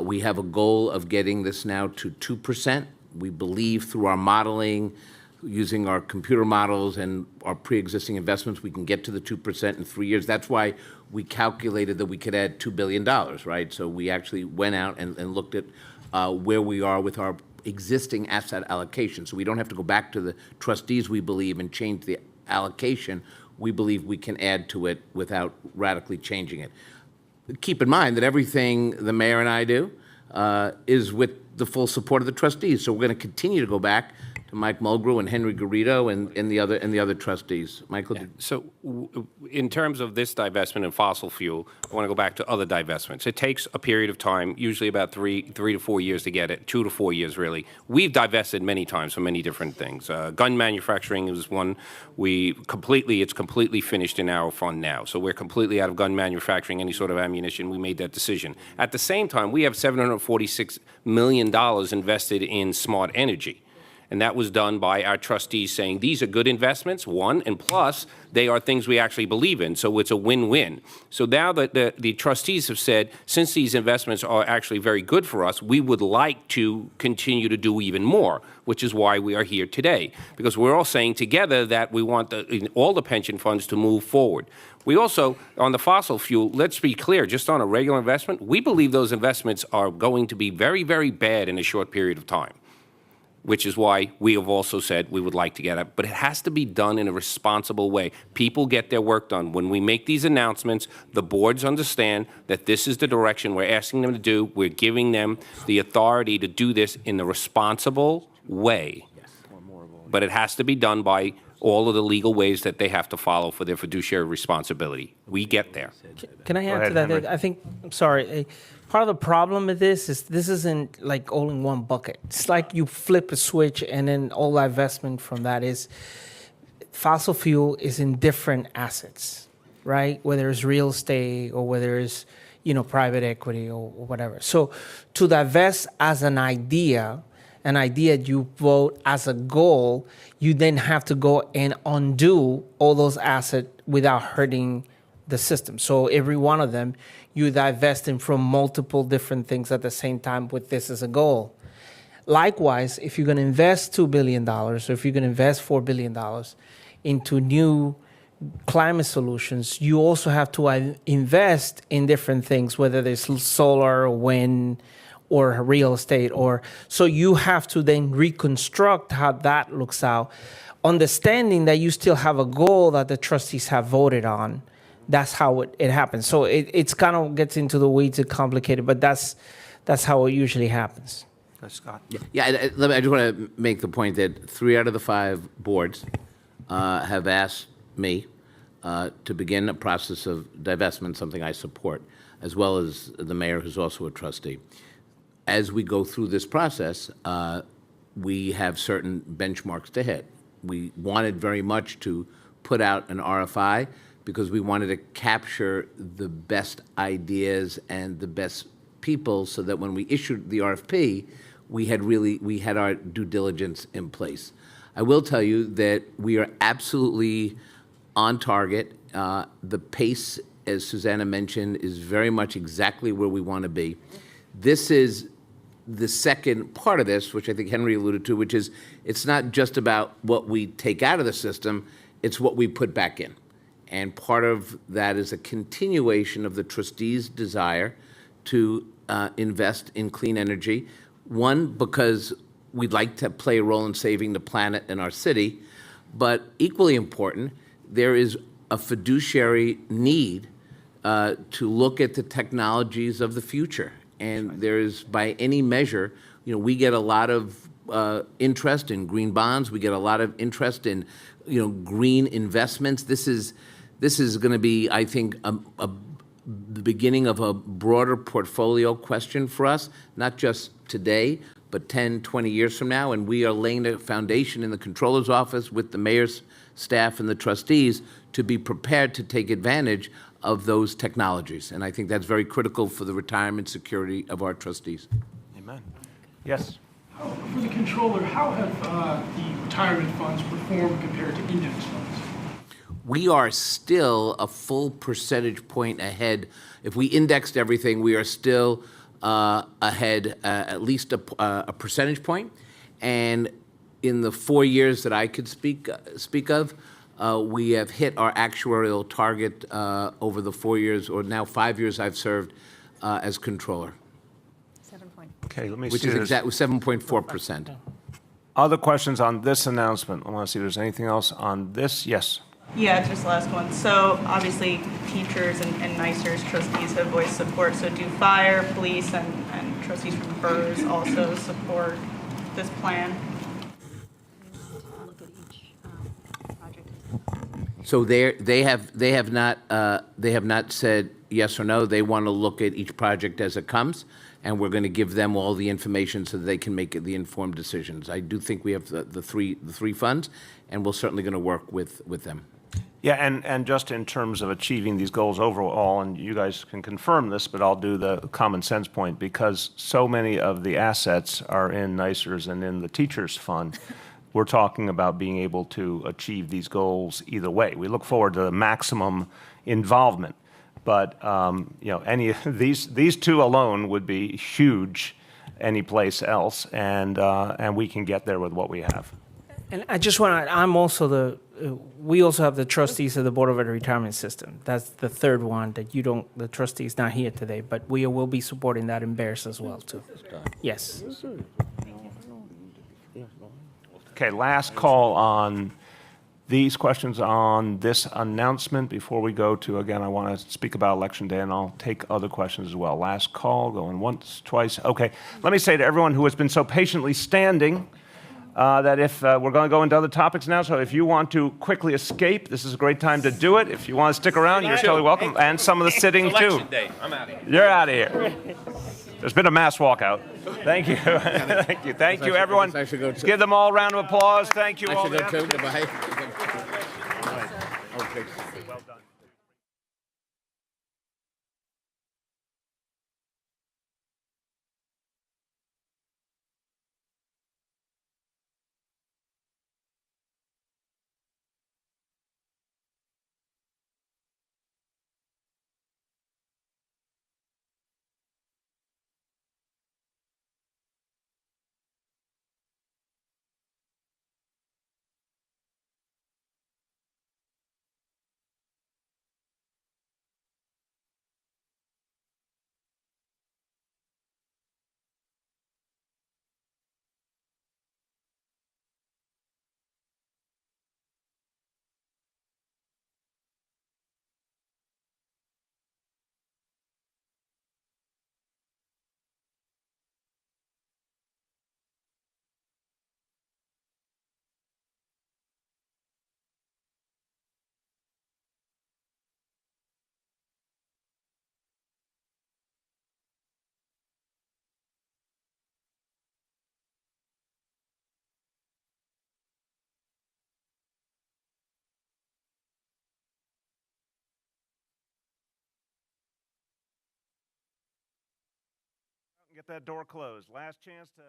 We have a goal of getting this now to 2%. We believe through our modeling, using our computer models and our pre-existing investments, we can get to the 2% in 3 years. That's why we calculated that we could add $2 billion, right? So we actually went out and looked at where we are with our existing asset allocation. So we don't have to go back to the trustees, we believe, and change the allocation. We believe we can add to it without radically changing it. Keep in mind that everything the mayor and I do is with the full support of the trustees. So we're going to continue to go back to Mike Mulgrew and Henry Garrido and the other trustees. Michael? So in terms of this divestment in fossil fuel, I want to go back to other divestments. It takes a period of time, usually about three to 4 years to get it, 2 to 4 years really. We've divested many times from many different things. Gun manufacturing is one. It's completely finished in our fund now. So we're completely out of gun manufacturing, any sort of ammunition. We made that decision. At the same time, we have $746 million invested in smart energy. And that was done by our trustees saying, these are good investments, one, and plus, they are things we actually believe in, so it's a win-win. So now that the trustees have said, since these investments are actually very good for us, we would like to continue to do even more, which is why we are here today. Because we're all saying together that we want all the pension funds to move forward. We also, on the fossil fuel, let's be clear, just on a regular investment, we believe those investments are going to be very, very bad in a short period of time, which is why we have also said we would like to get it. But it has to be done in a responsible way. People get their work done. When we make these announcements, the boards understand that this is the direction we're asking them to do. We're giving them the authority to do this in a responsible way. But it has to be done by all of the legal ways that they have to follow for their fiduciary responsibility. We get there. Can I add ahead, to that? Henry. I think, I'm sorry, part of the problem with this is this isn't like all in one bucket. It's like you flip a switch and then all divestment from that is fossil fuel is in different assets, right? Whether it's real estate or whether it's, private equity or whatever. So to divest as an idea you vote as a goal, you then have to go and undo all those assets without hurting the system. So every one of them, you divest them from multiple different things at the same time with this as a goal. Likewise, if you're going to invest $2 billion or if you're going to invest $4 billion into new climate solutions, you also have to invest in different things, whether there's solar, wind, or real estate, so you have to then reconstruct how that looks out, understanding that you still have a goal that the trustees have voted on. That's how it happens. So it's kind of gets into the weeds and complicated, but that's how it usually happens. Scott? Yeah, I just want to make the point that 3 out of the 5 boards have asked me to begin a process of divestment, something I support, as well as the mayor, who's also a trustee. As we go through this process, we have certain benchmarks to hit. We wanted very much to put out an RFI because we wanted to capture the best ideas and the best people so that when we issued the RFP, we had our due diligence in place. I will tell you that we are absolutely on target. The pace, as Susanna mentioned, is very much exactly where we want to be. This is the second part of this, which I think Henry alluded to, which is it's not just about what we take out of the system, it's what we put back in. And part of that is a continuation of the trustees' desire to invest in clean energy. One, because we'd like to play a role in saving the planet and our city, but equally important, there is a fiduciary need to look at the technologies of the future. And there is, by any measure, we get a lot of interest in green bonds. We get a lot of interest in, green investments. This is going to be, I think, the beginning of a broader portfolio question for us, not just today, but 10, 20 years from now. And we are laying a foundation in the controller's office with the mayor's staff and the trustees to be prepared to take advantage of those technologies. And I think that's very critical for the retirement security of our trustees. Amen. Yes? For the controller, how have the retirement funds performed compared to index funds? We are still a full percentage point ahead. If we indexed everything, we are still ahead at least a percentage point. And in the 4 years that I could speak of, we have hit our actuarial target over the 4 years, or now 5 years I've served as controller, 7 point. Okay, let me which see. is There's exactly 7.4%. other questions on this announcement. I want to see if there's anything else on this. Yes? Yeah, just last one. So obviously, teachers and NICERS trustees have voiced support. So do fire, police, and trustees from BRRS also support this plan? So they have not said yes or no. They want to look at each project as it comes, and we're going to give them all the information so that they can make the informed decisions. I do think we have the three funds, and we're certainly going to work with them. Yeah, and just in terms of achieving these goals overall, and you guys can confirm this, but I'll do the common sense point, because so many of the assets are in NICERS and in the teachers fund. We're talking about being able to achieve these goals either way. We look forward to the maximum involvement, but any of these two alone would be huge anyplace else, and we can get there with what we have. And I just want to, we also have the trustees of the Board of Retirement System. That's the third one that the trustee is not here today, but we will be supporting that in Bears as well, too. Yes. Okay, last call on these questions on this announcement before we go to, again, I want to speak about Election Day, and I'll take other questions as well. Last call, going once, twice. Okay, let me say to everyone who has been so patiently standing, that if we're going to go into other topics now, so if you want to quickly escape, this is a great time to do it. If you want to stick around, you're totally welcome. And some of the sitting, too. Election day. I'm out of here. You're out of here. There's been a mass walkout. Thank you. Thank you. Thank you, everyone. I should go Let's give them all a round of applause. Thank you I all. should go too. Bye. Okay. Well done. Get that door closed. Last chance to...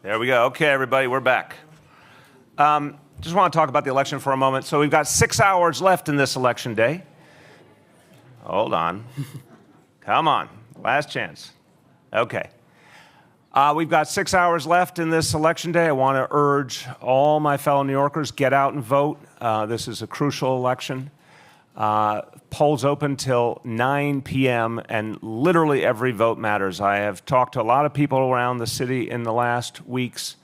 There we go. Okay, everybody, we're back. Just want to talk about the election for a moment. So we've got 6 hours left in this election day. Hold on. Come on. Last chance. Okay. We've got 6 hours left in this election day. I want to urge all my fellow New Yorkers, get out and vote. This is a crucial election. Polls open till 9 p.m. and literally every vote matters. I have talked to a lot of people around the city in the last weeks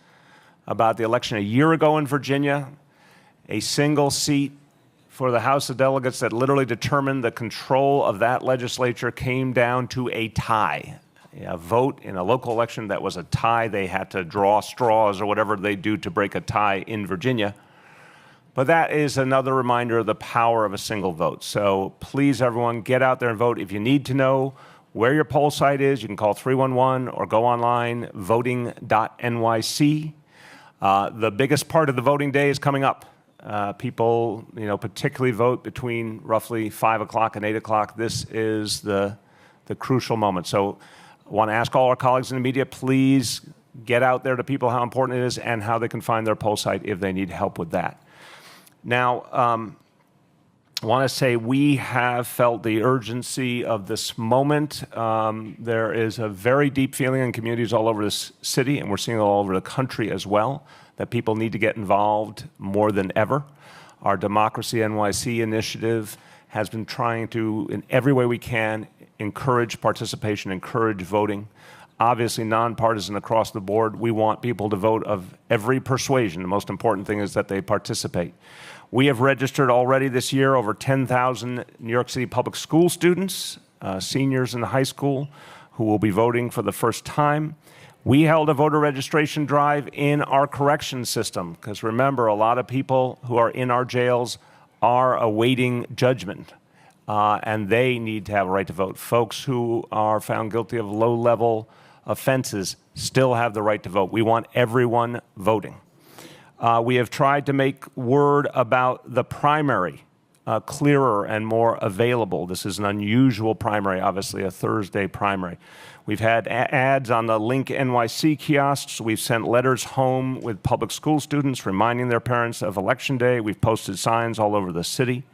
about the election a year ago in Virginia, a single seat for the House of Delegates that literally determined the control of that legislature came down to a tie. A vote in a local election that was a tie. They had to draw straws or whatever they do to break a tie in Virginia. But that is another reminder of the power of a single vote. So please, everyone, get out there and vote. If you need to know where your poll site is, you can call 311 or go online, voting.nyc. The biggest part of the voting day is coming up. People, particularly vote between roughly 5 o'clock and 8 o'clock. This is the crucial moment. So I want to ask all our colleagues in the media, please get out there to people how important it is and how they can find their poll site if they need help with that. Now, I want to say we have felt the urgency of this moment. There is a very deep feeling in communities all over this city, and we're seeing it all over the country as well, that people need to get involved more than ever. Our Democracy NYC initiative has been trying to, in every way we can, encourage participation, encourage voting. Obviously, nonpartisan across the board. We want people to vote of every persuasion. The most important thing is that they participate. We have registered already this year over 10,000 New York City public school students, seniors in high school, who will be voting for the first time. We held a voter registration drive in our corrections system, because remember, a lot of people who are in our jails are awaiting judgment, and they need to have a right to vote. Folks who are found guilty of low-level offenses still have the right to vote. We want everyone voting. We have tried to make word about the primary clearer and more available. This is an unusual primary, obviously a Thursday primary. We've had ads on the Link NYC kiosks. We've sent letters home with public school students reminding their parents of Election Day. We've posted signs all over the city.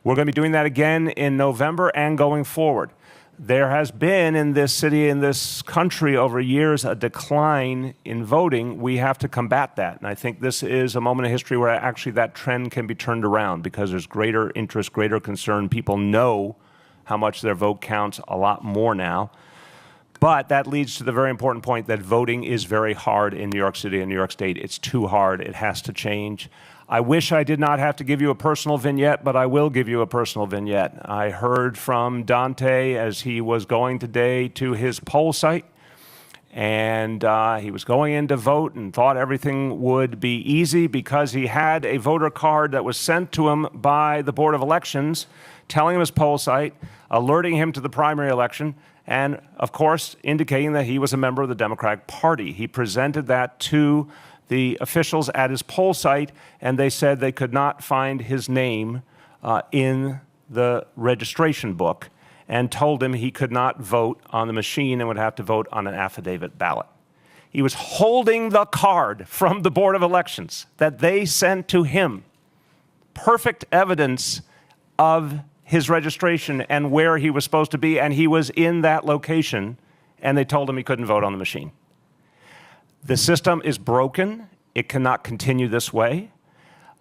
We're going to be doing that again in November and going forward. There has been in this city, in this country over years, a decline in voting. We have to combat that. And I think this is a moment in history where actually that trend can be turned around because there's greater interest, greater concern. People know how much their vote counts a lot more now. But that leads to the very important point that voting is very hard in New York City and New York State. It's too hard. It has to change. I wish I did not have to give you a personal vignette, but I will give you a personal vignette. I heard from Dante as he was going today to his poll site, and he was going in to vote and thought everything would be easy because he had a voter card that was sent to him by the Board of Elections telling him his poll site, alerting him to the primary election, and, of course, indicating that he was a member of the Democratic Party. He presented that to the officials at his poll site, and they said they could not find his name in the registration book and told him he could not vote on the machine and would have to vote on an affidavit ballot. He was holding the card from the Board of Elections that they sent to him. Perfect evidence of his registration and where he was supposed to be, and he was in that location, and they told him he couldn't vote on the machine. The system is broken. It cannot continue this way.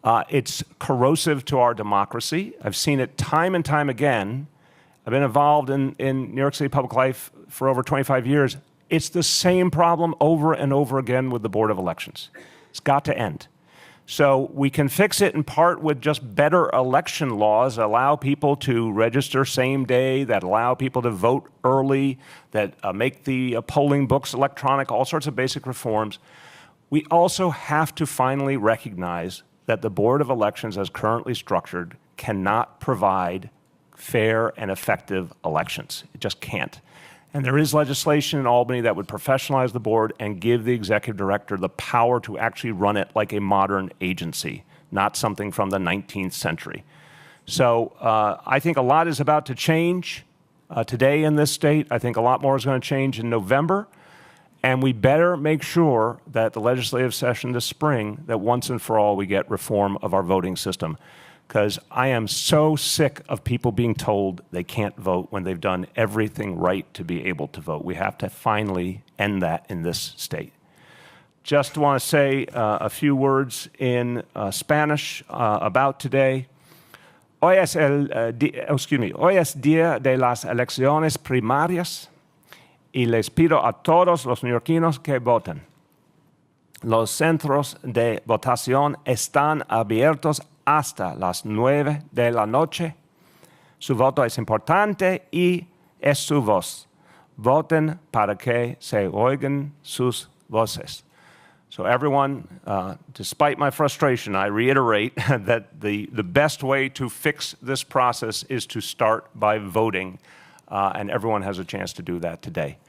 It's corrosive to our democracy. I've seen it time and time again. I've been involved in New York City public life for over 25 years. It's the same problem over and over again with the Board of Elections. It's got to end. So we can fix it in part with just better election laws that allow people to register same day, that allow people to vote early, that make the polling books electronic, all sorts of basic reforms. We also have to finally recognize that the Board of Elections, as currently structured, cannot provide fair and effective elections. It just can't. And there is legislation in Albany that would professionalize the board and give the executive director the power to actually run it like a modern agency, not something from the 19th century. So I think a lot is about to change today in this state. I think a lot more is going to change in November. And we better make sure that the legislative session this spring, that once and for all we get reform of our voting system. Because I am so sick of people being told they can't vote when they've done everything right to be able to vote. We have to finally end that in this state. Just want to say a few words in Spanish about today. Hoy es día de las elecciones primarias y les pido a todos los neoyorquinos que voten. Los centros de votación están abiertos hasta las 9 de la noche. Su voto es importante y es su voz. Voten para que se oigan sus voces. So everyone, despite my frustration, I reiterate that the best way to fix this process is to start by voting, and everyone has a chance to do that today.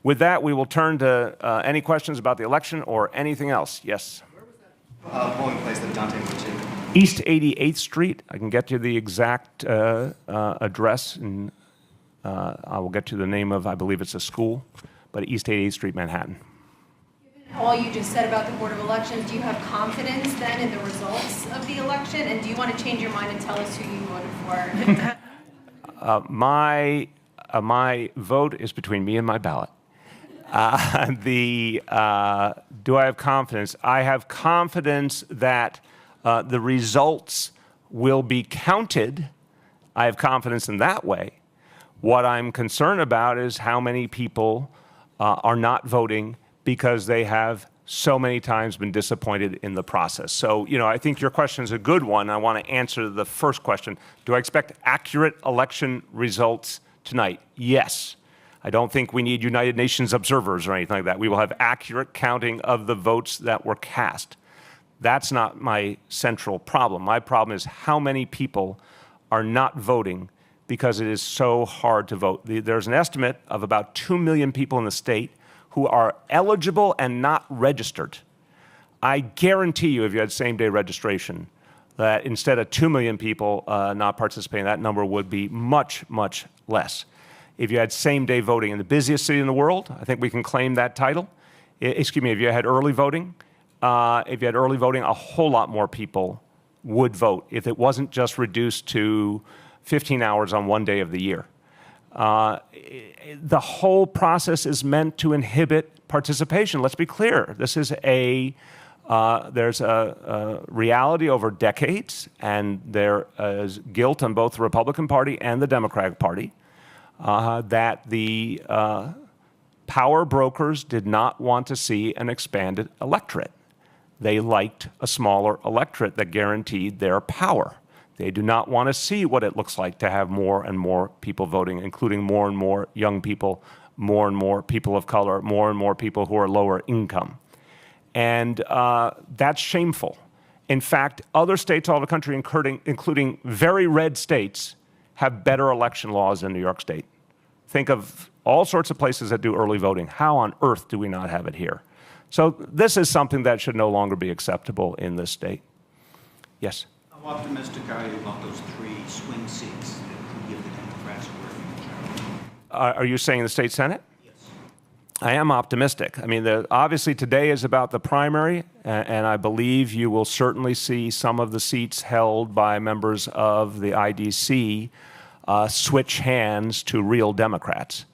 With that, we will turn to any questions about the election or anything else. Yes? Where was that polling place that Dante went to? East 88th Street. I can get you the exact address, and I will get you the name of, I believe it's a school, but East 88th Street, Manhattan. Given all you just said about the Board of Elections, do you have confidence then in the results of the election? And do you want to change your mind and tell us who you voted for? My vote is between me and my ballot. Do I have confidence? I have confidence that the results will be counted. I have confidence in that way. What I'm concerned about is how many people are not voting because they have so many times been disappointed in the process. So, I think your question is a good one. I want to answer the first question. Do I expect accurate election results tonight? Yes. I don't think we need United Nations observers or anything like that. We will have accurate counting of the votes that were cast. That's not my central problem. My problem is how many people are not voting because it is so hard to vote. There's an estimate of about 2 million people in the state who are eligible and not registered. I guarantee you, if you had same-day registration, that instead of 2 million people not participating, that number would be much, much less. If you had same-day voting in the busiest city in the world, I think we can claim that title. If you had early voting, a whole lot more people would vote if it wasn't just reduced to 15 hours on one day of the year. The whole process is meant to inhibit participation. Let's be clear. This is there's a reality over decades, and there is guilt on both the Republican Party and the Democratic Party that the Power brokers did not want to see an expanded electorate. They liked a smaller electorate that guaranteed their power. They do not want to see what it looks like to have more and more people voting, including more and more young people, more and more people of color, more and more people who are lower income. And that's shameful. In fact, other states all over the country, including very red states, have better election laws than New York State. Think of all sorts of places that do early voting. How on earth do we not have it here? So this is something that should no longer be acceptable in this state. Yes? How optimistic are you about those 3 swing seats that could give the Democrats a working majority? Are you saying the state Senate? Yes. I am optimistic. I mean, obviously today is about the primary, and I believe you will certainly see some of the seats held by members of the IDC switch hands to real Democrats.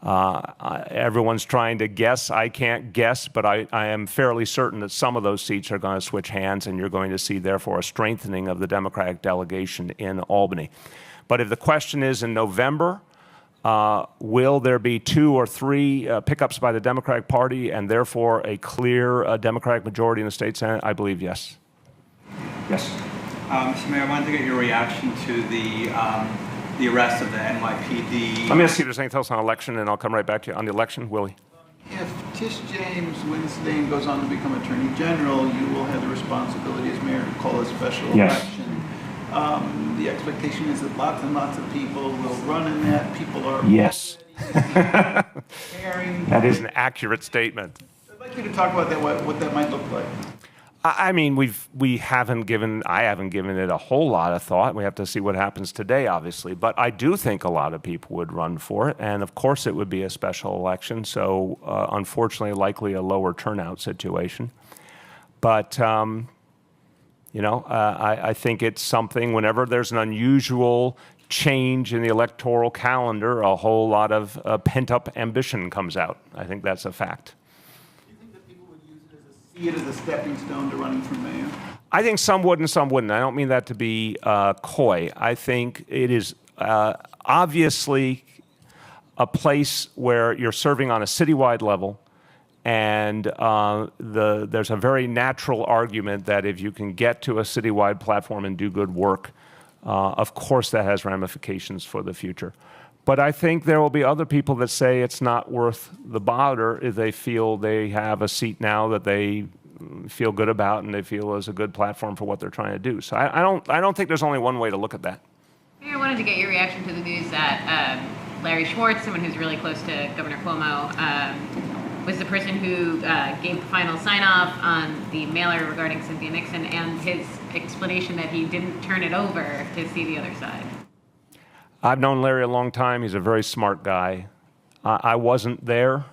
Everyone's trying to guess. I can't guess, but I am fairly certain that some of those seats are going to switch hands, and you're going to see, therefore, a strengthening of the Democratic delegation in Albany. But if the question is in November, will there be 2 or 3 pickups by the Democratic Party and therefore a clear Democratic majority in the state Senate? I believe yes. Yes. Mr. Mayor, I wanted to get your reaction to the arrest of the NYPD. Let me ask you if there's anything else on election, and I'll come right back to you on the election. Willie? If Tish James wins today and goes on to become Attorney General, you will have the responsibility as mayor to call a special election. The expectation is that lots and lots of people will run in that. People are yes. preparing. That is an accurate statement. I'd like you to talk about that, what that might look like. I mean, I haven't given it a whole lot of thought. We have to see what happens today, obviously. But I do think a lot of people would run for it. And of course, it would be a special election. So unfortunately, likely a lower turnout situation. But, I think it's something, whenever there's an unusual change in the electoral calendar, a whole lot of pent-up ambition comes out. I think that's a fact. See it as a stepping stone to running for mayor? I think some would and some wouldn't. I don't mean that to be coy. I think it is obviously a place where you're serving on a citywide level, and there's a very natural argument that if you can get to a citywide platform and do good work, of course that has ramifications for the future. But I think there will be other people that say it's not worth the bother if they feel they have a seat now that they feel good about and they feel is a good platform for what they're trying to do. So I don't think there's only one way to look at that. I wanted to get your reaction to the news that Larry Schwartz, someone who's really close to Governor Cuomo, was the person who gave the final sign-off on the mailer regarding Cynthia Nixon, and his explanation that he didn't turn it over to see the other side. I've known Larry a long time. He's a very smart guy. I wasn't there,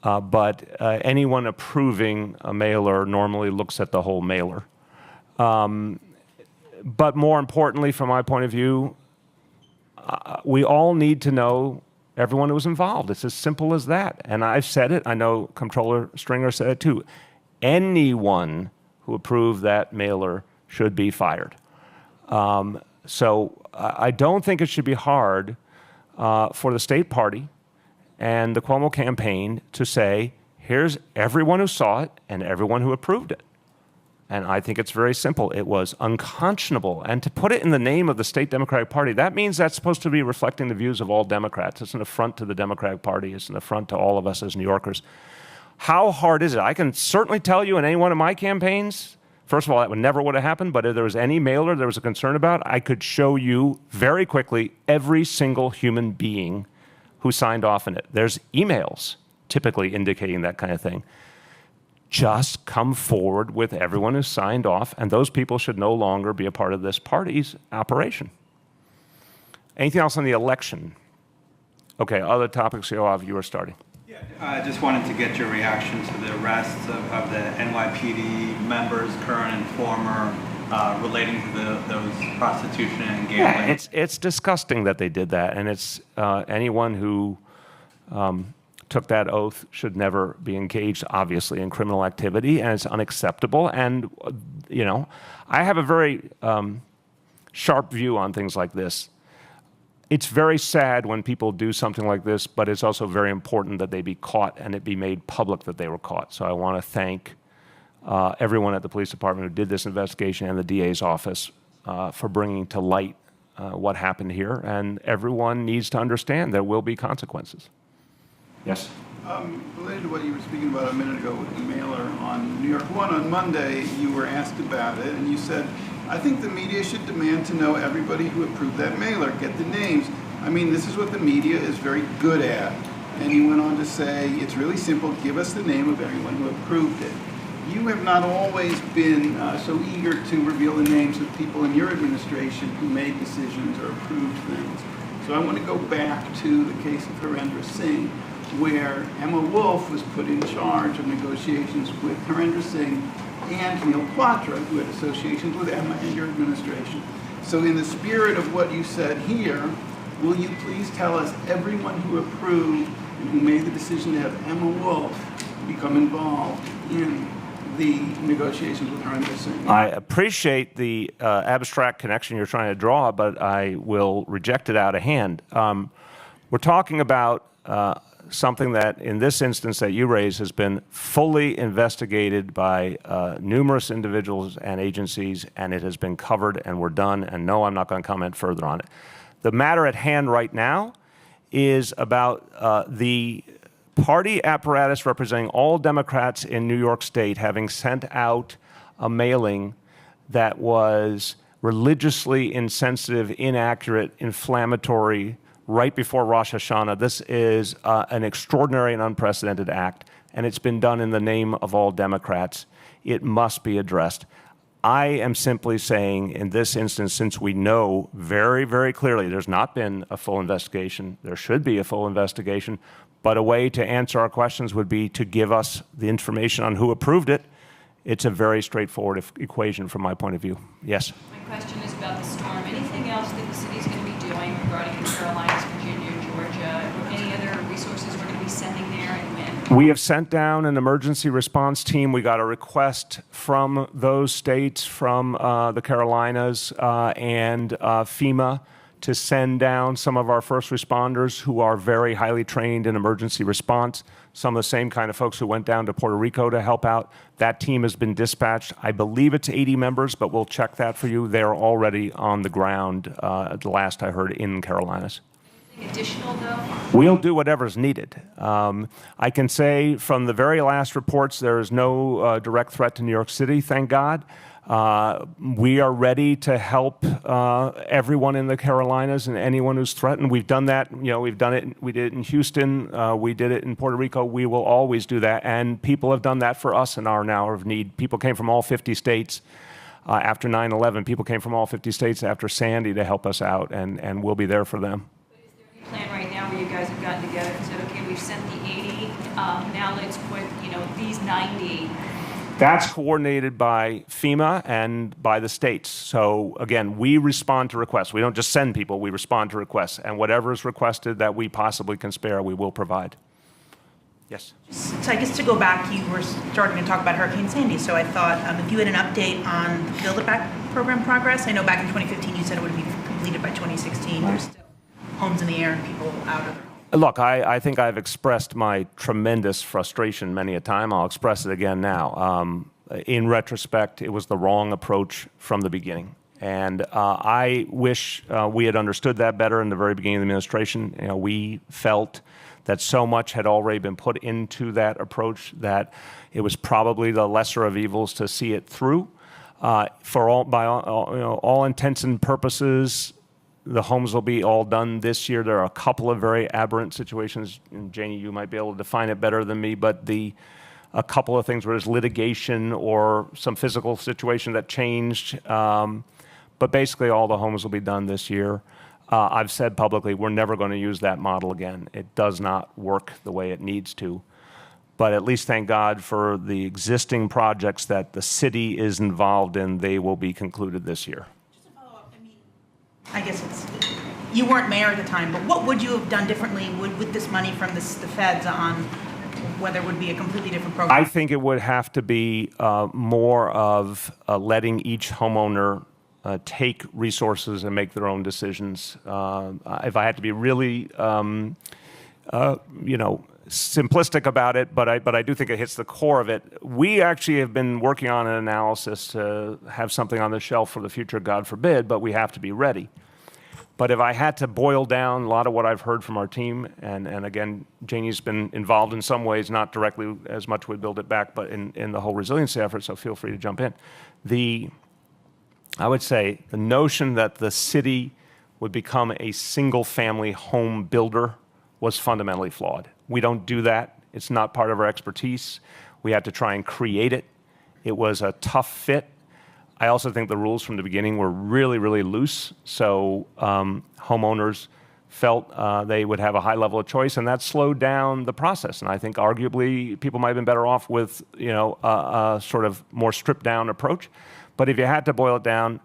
but anyone approving a mailer normally looks at the whole mailer. But more importantly, from my point of view, we all need to know everyone who was involved. It's as simple as that. And I've said it. I know Comptroller Stringer said it too. Anyone who approved that mailer should be fired. So I don't think it should be hard for the state party and the Cuomo campaign to say, here's everyone who saw it and everyone who approved it. And I think it's very simple. It was unconscionable. And to put it in the name of the state Democratic Party, that means that's supposed to be reflecting the views of all Democrats. It's an affront to the Democratic Party. It's an affront to all of us as New Yorkers. How hard is it? I can certainly tell you in any one of my campaigns, first of all, that would never would have happened, but if there was any mailer there was a concern about, I could show you very quickly every single human being who signed off on it. There's emails typically indicating that kind of thing. Just come forward with everyone who signed off, and those people should no longer be a part of this party's operation. Anything else on the election? Okay, other topics you were starting. Yeah, I just wanted to get your reaction to the arrests of the NYPD members, current and former, relating to those prostitution and gambling. Yeah, it's disgusting that they did that, and it's anyone who took that oath should never be engaged, obviously, in criminal activity, and it's unacceptable. And, I have a very sharp view on things like this. it's very sad when people do something like this, but it's also very important that they be caught and it be made public that they were caught. So I want to thank everyone at the police department who did this investigation and the DA's office for bringing to light what happened here. And everyone needs to understand there will be consequences. Yes? Related to what you were speaking about a minute ago with the mailer on New York One, on Monday, you were asked about it, and you said, I think the media should demand to know everybody who approved that mailer, get the names. I mean, this is what the media is very good at. And you went on to say, it's really simple, give us the name of everyone who approved it. You have not always been so eager to reveal the names of people in your administration who made decisions or approved things. So I want to go back to the case of Harendra Singh, where Emma Wolf was put in charge of negotiations with Harendra Singh and Neil Quatra, who had associations with Emma and your administration. So in the spirit of what you said here, will you please tell us everyone who approved and who made the decision to have Emma Wolf become involved in the negotiations with Harendra Singh? I appreciate the abstract connection you're trying to draw, but I will reject it out of hand. We're talking about something that, in this instance that you raised, has been fully investigated by numerous individuals and agencies, and it has been covered, and we're done, and no, I'm not going to comment further on it. The matter at hand right now is about the party apparatus representing all Democrats in New York State having sent out a mailing that was religiously insensitive, inaccurate, inflammatory, right before Rosh Hashanah. This is an extraordinary and unprecedented act, and it's been done in the name of all Democrats. It must be addressed. I am simply saying, in this instance, since we know very, very clearly there's not been a full investigation, there should be a full investigation, but a way to answer our questions would be to give us the information on who approved it. It's a very straightforward equation from my point of view. Yes? My question is about the storm. Anything else that the city's going to be doing regarding the Carolinas, Virginia, Georgia, or any other resources we're going to be sending there and when? We have sent down an emergency response team. We got a request from those states, from the Carolinas and FEMA, to send down some of our first responders who are very highly trained in emergency response, some of the same kind of folks who went down to Puerto Rico to help out. That team has been dispatched. I believe it's 80 members, but we'll check that for you. They're already on the ground, the last I heard, in Carolinas. Anything additional, though? We'll do whatever's needed. I can say from the very last reports, there is no direct threat to New York City, thank God. We are ready to help everyone in the Carolinas and anyone who's threatened. We've done that. You know, we've done it. We did it in Houston. We did it in Puerto Rico. We will always do that. And people have done that for us in our hour of need. People came from all 50 states after 9/11. People came from all 50 states after Sandy to help us out, and we'll be there for them. But is there any plan right now where you guys have gotten together and said, okay, we've sent the 80, now let's put, these 90. That's coordinated by FEMA and by the states. So again, we respond to requests. We don't just send people, we respond to requests. And whatever is requested that we possibly can spare, we will provide. Yes? So I guess to go back, you were starting to talk about Hurricane Sandy. So I thought if you had an update on the Build It Back program progress. I know back in 2015 you said it would be completed by 2016. There's still homes in the air and people out of their homes. Look, I think I've expressed my tremendous frustration many a time. I'll express it again now. In retrospect, it was the wrong approach from the beginning. And I wish we had understood that better in the very beginning of the administration. We felt that so much had already been put into that approach that it was probably the lesser of evils to see it through. By all intents and purposes, the homes will be all done this year. There are a couple of very aberrant situations, and Janie, you might be able to define it better than me, but a couple of things where there's litigation or some physical situation that changed. But basically all the homes will be done this year. I've said publicly we're never going to use that model again. It does not work the way it needs to. But at least thank God for the existing projects that the city is involved in. They will be concluded this year. I guess you weren't mayor at the time, but what would you have done differently with this money from the feds on whether it would be a completely different program? I think it would have to be more of letting each homeowner take resources and make their own decisions. If I had to be really, simplistic about it, but I do think it hits the core of it. We actually have been working on an analysis to have something on the shelf for the future, God forbid, but we have to be ready. But if I had to boil down a lot of what I've heard from our team, and again, Janie's been involved in some ways, not directly as much with Build It Back, but in the whole resiliency effort, so feel free to jump in. I would say the notion that the city would become a single-family home builder was fundamentally flawed. We don't do that. It's not part of our expertise. We had to try and create it. It was a tough fit. I also think the rules from the beginning were really, really loose, so homeowners felt they would have a high level of choice, and that slowed down the process. And I think arguably people might have been better off with a sort of more stripped down approach. But if you had to boil it down,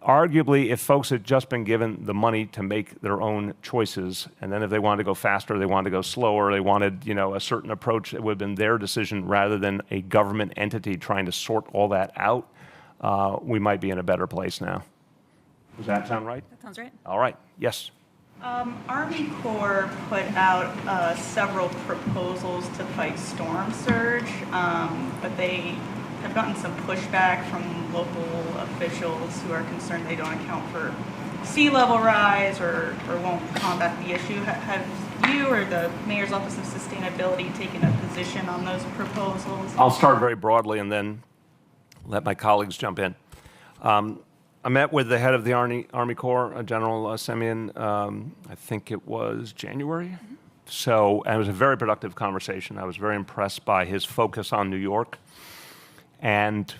arguably if folks had just been given the money to make their own choices, and then if they wanted to go faster, they wanted to go slower, they wanted a certain approach, it would have been their decision rather than a government entity trying to sort all that out. We might be in a better place now. Does that sound right? That sounds right. All right. Yes. Army Corps put out several proposals to fight storm surge, but they have gotten some pushback from local officials who are concerned they don't account for sea level rise or won't combat the issue. Have you or the Mayor's Office of Sustainability taken a position on those proposals? I'll start very broadly and then let my colleagues jump in. I met with the head of the Army Corps, General Semyon, I think it was January. Mm-hmm. So, and it was a very productive conversation. I was very impressed by his focus on New York. And,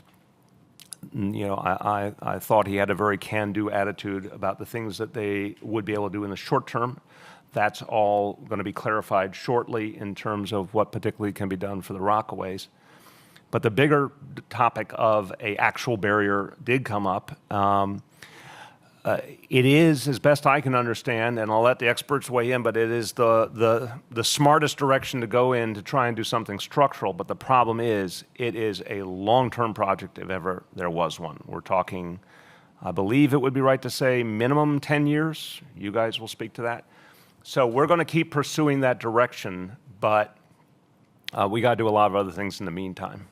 I thought he had a very can-do attitude about the things that they would be able to do in the short term. That's all going to be clarified shortly in terms of what particularly can be done for the Rockaways. But the bigger topic of an actual barrier did come up. It is, as best I can understand, and I'll let the experts weigh in, but it is the smartest direction to go in to try and do something structural. But the problem is, it is a long-term project if ever there was one. We're talking, I believe it would be right to say, minimum 10 years. You guys will speak to that. So we're going to keep pursuing that direction, but we got to do a lot of other things in the meantime.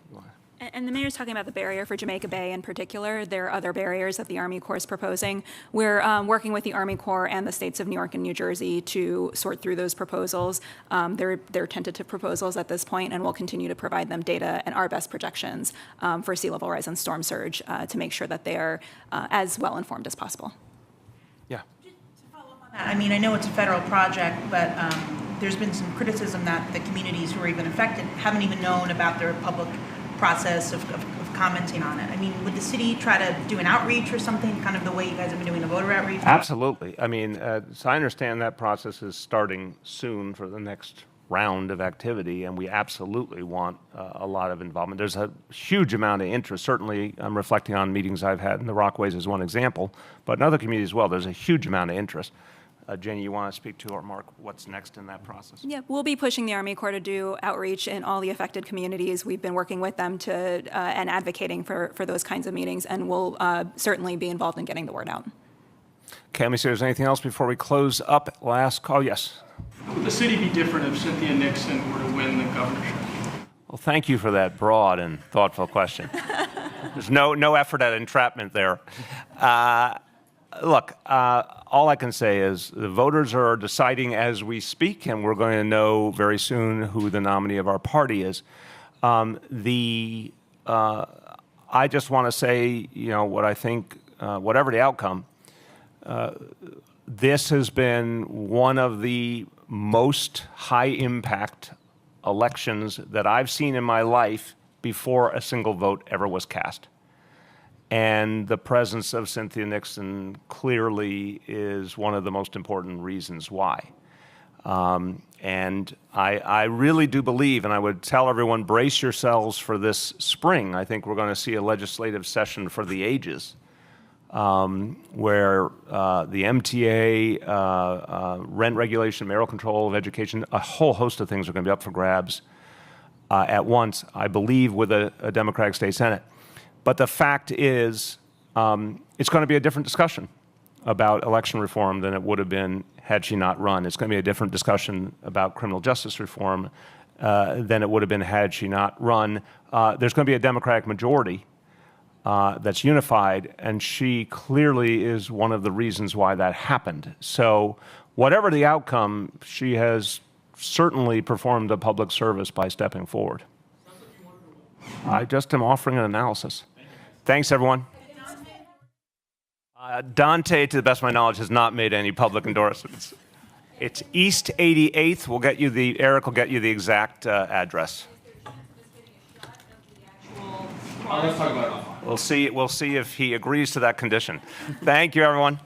And the mayor's talking about the barrier for Jamaica Bay in particular. There are other barriers that the Army Corps is proposing. We're working with the Army Corps and the states of New York and New Jersey to sort through those proposals. They're tentative proposals at this point, and we'll continue to provide them data and our best projections for sea level rise and storm surge to make sure that they are as well informed as possible. Yeah. I mean, I know it's a federal project, but there's been some criticism that the communities who are even affected haven't even known about their public process of commenting on it. I mean, would the city try to do an outreach or something, kind of the way you guys have been doing the voter outreach? Absolutely. I mean, so I understand that process is starting soon for the next round of activity, and we absolutely want a lot of involvement. There's a huge amount of interest. Certainly, I'm reflecting on meetings I've had in the Rockaways as one example, but in other communities as well, there's a huge amount of interest. Jenny, you want to speak to, or Mark, what's next in that process? Yeah, we'll be pushing the Army Corps to do outreach in all the affected communities. We've been working with them to and advocating for those kinds of meetings, and we'll certainly be involved in getting the word out. Okay, let me see if there's anything else before we close up. Last call, yes. Would the city be different if Cynthia Nixon were to win the governorship? Well, thank you for that broad and thoughtful question. There's no effort at entrapment there. Look, all I can say is the voters are deciding as we speak, and we're going to know very soon who the nominee of our party is. I just want to say, what I think, whatever the outcome, this has been one of the most high-impact elections that I've seen in my life before a single vote ever was cast. And the presence of Cynthia Nixon clearly is one of the most important reasons why. And I really do believe, and I would tell everyone, brace yourselves for this spring. I think we're going to see a legislative session for the ages, where the MTA, rent regulation, mayoral control of education, a whole host of things are going to be up for grabs at once, I believe, with a Democratic state Senate. But the fact is, it's going to be a different discussion about election reform than it would have been had she not run. It's going to be a different discussion about criminal justice reform than it would have been had she not run. There's going to be a Democratic majority that's unified, and she clearly is one of the reasons why that happened. So whatever the outcome, she has certainly performed a public service by stepping forward. I just am offering an analysis. Thanks, everyone. Dante, to the best of my knowledge, has not made any public endorsements. It's East 88th. Eric will get you the exact address. Let's talk about it. We'll see if he agrees to that condition. Thank you, everyone.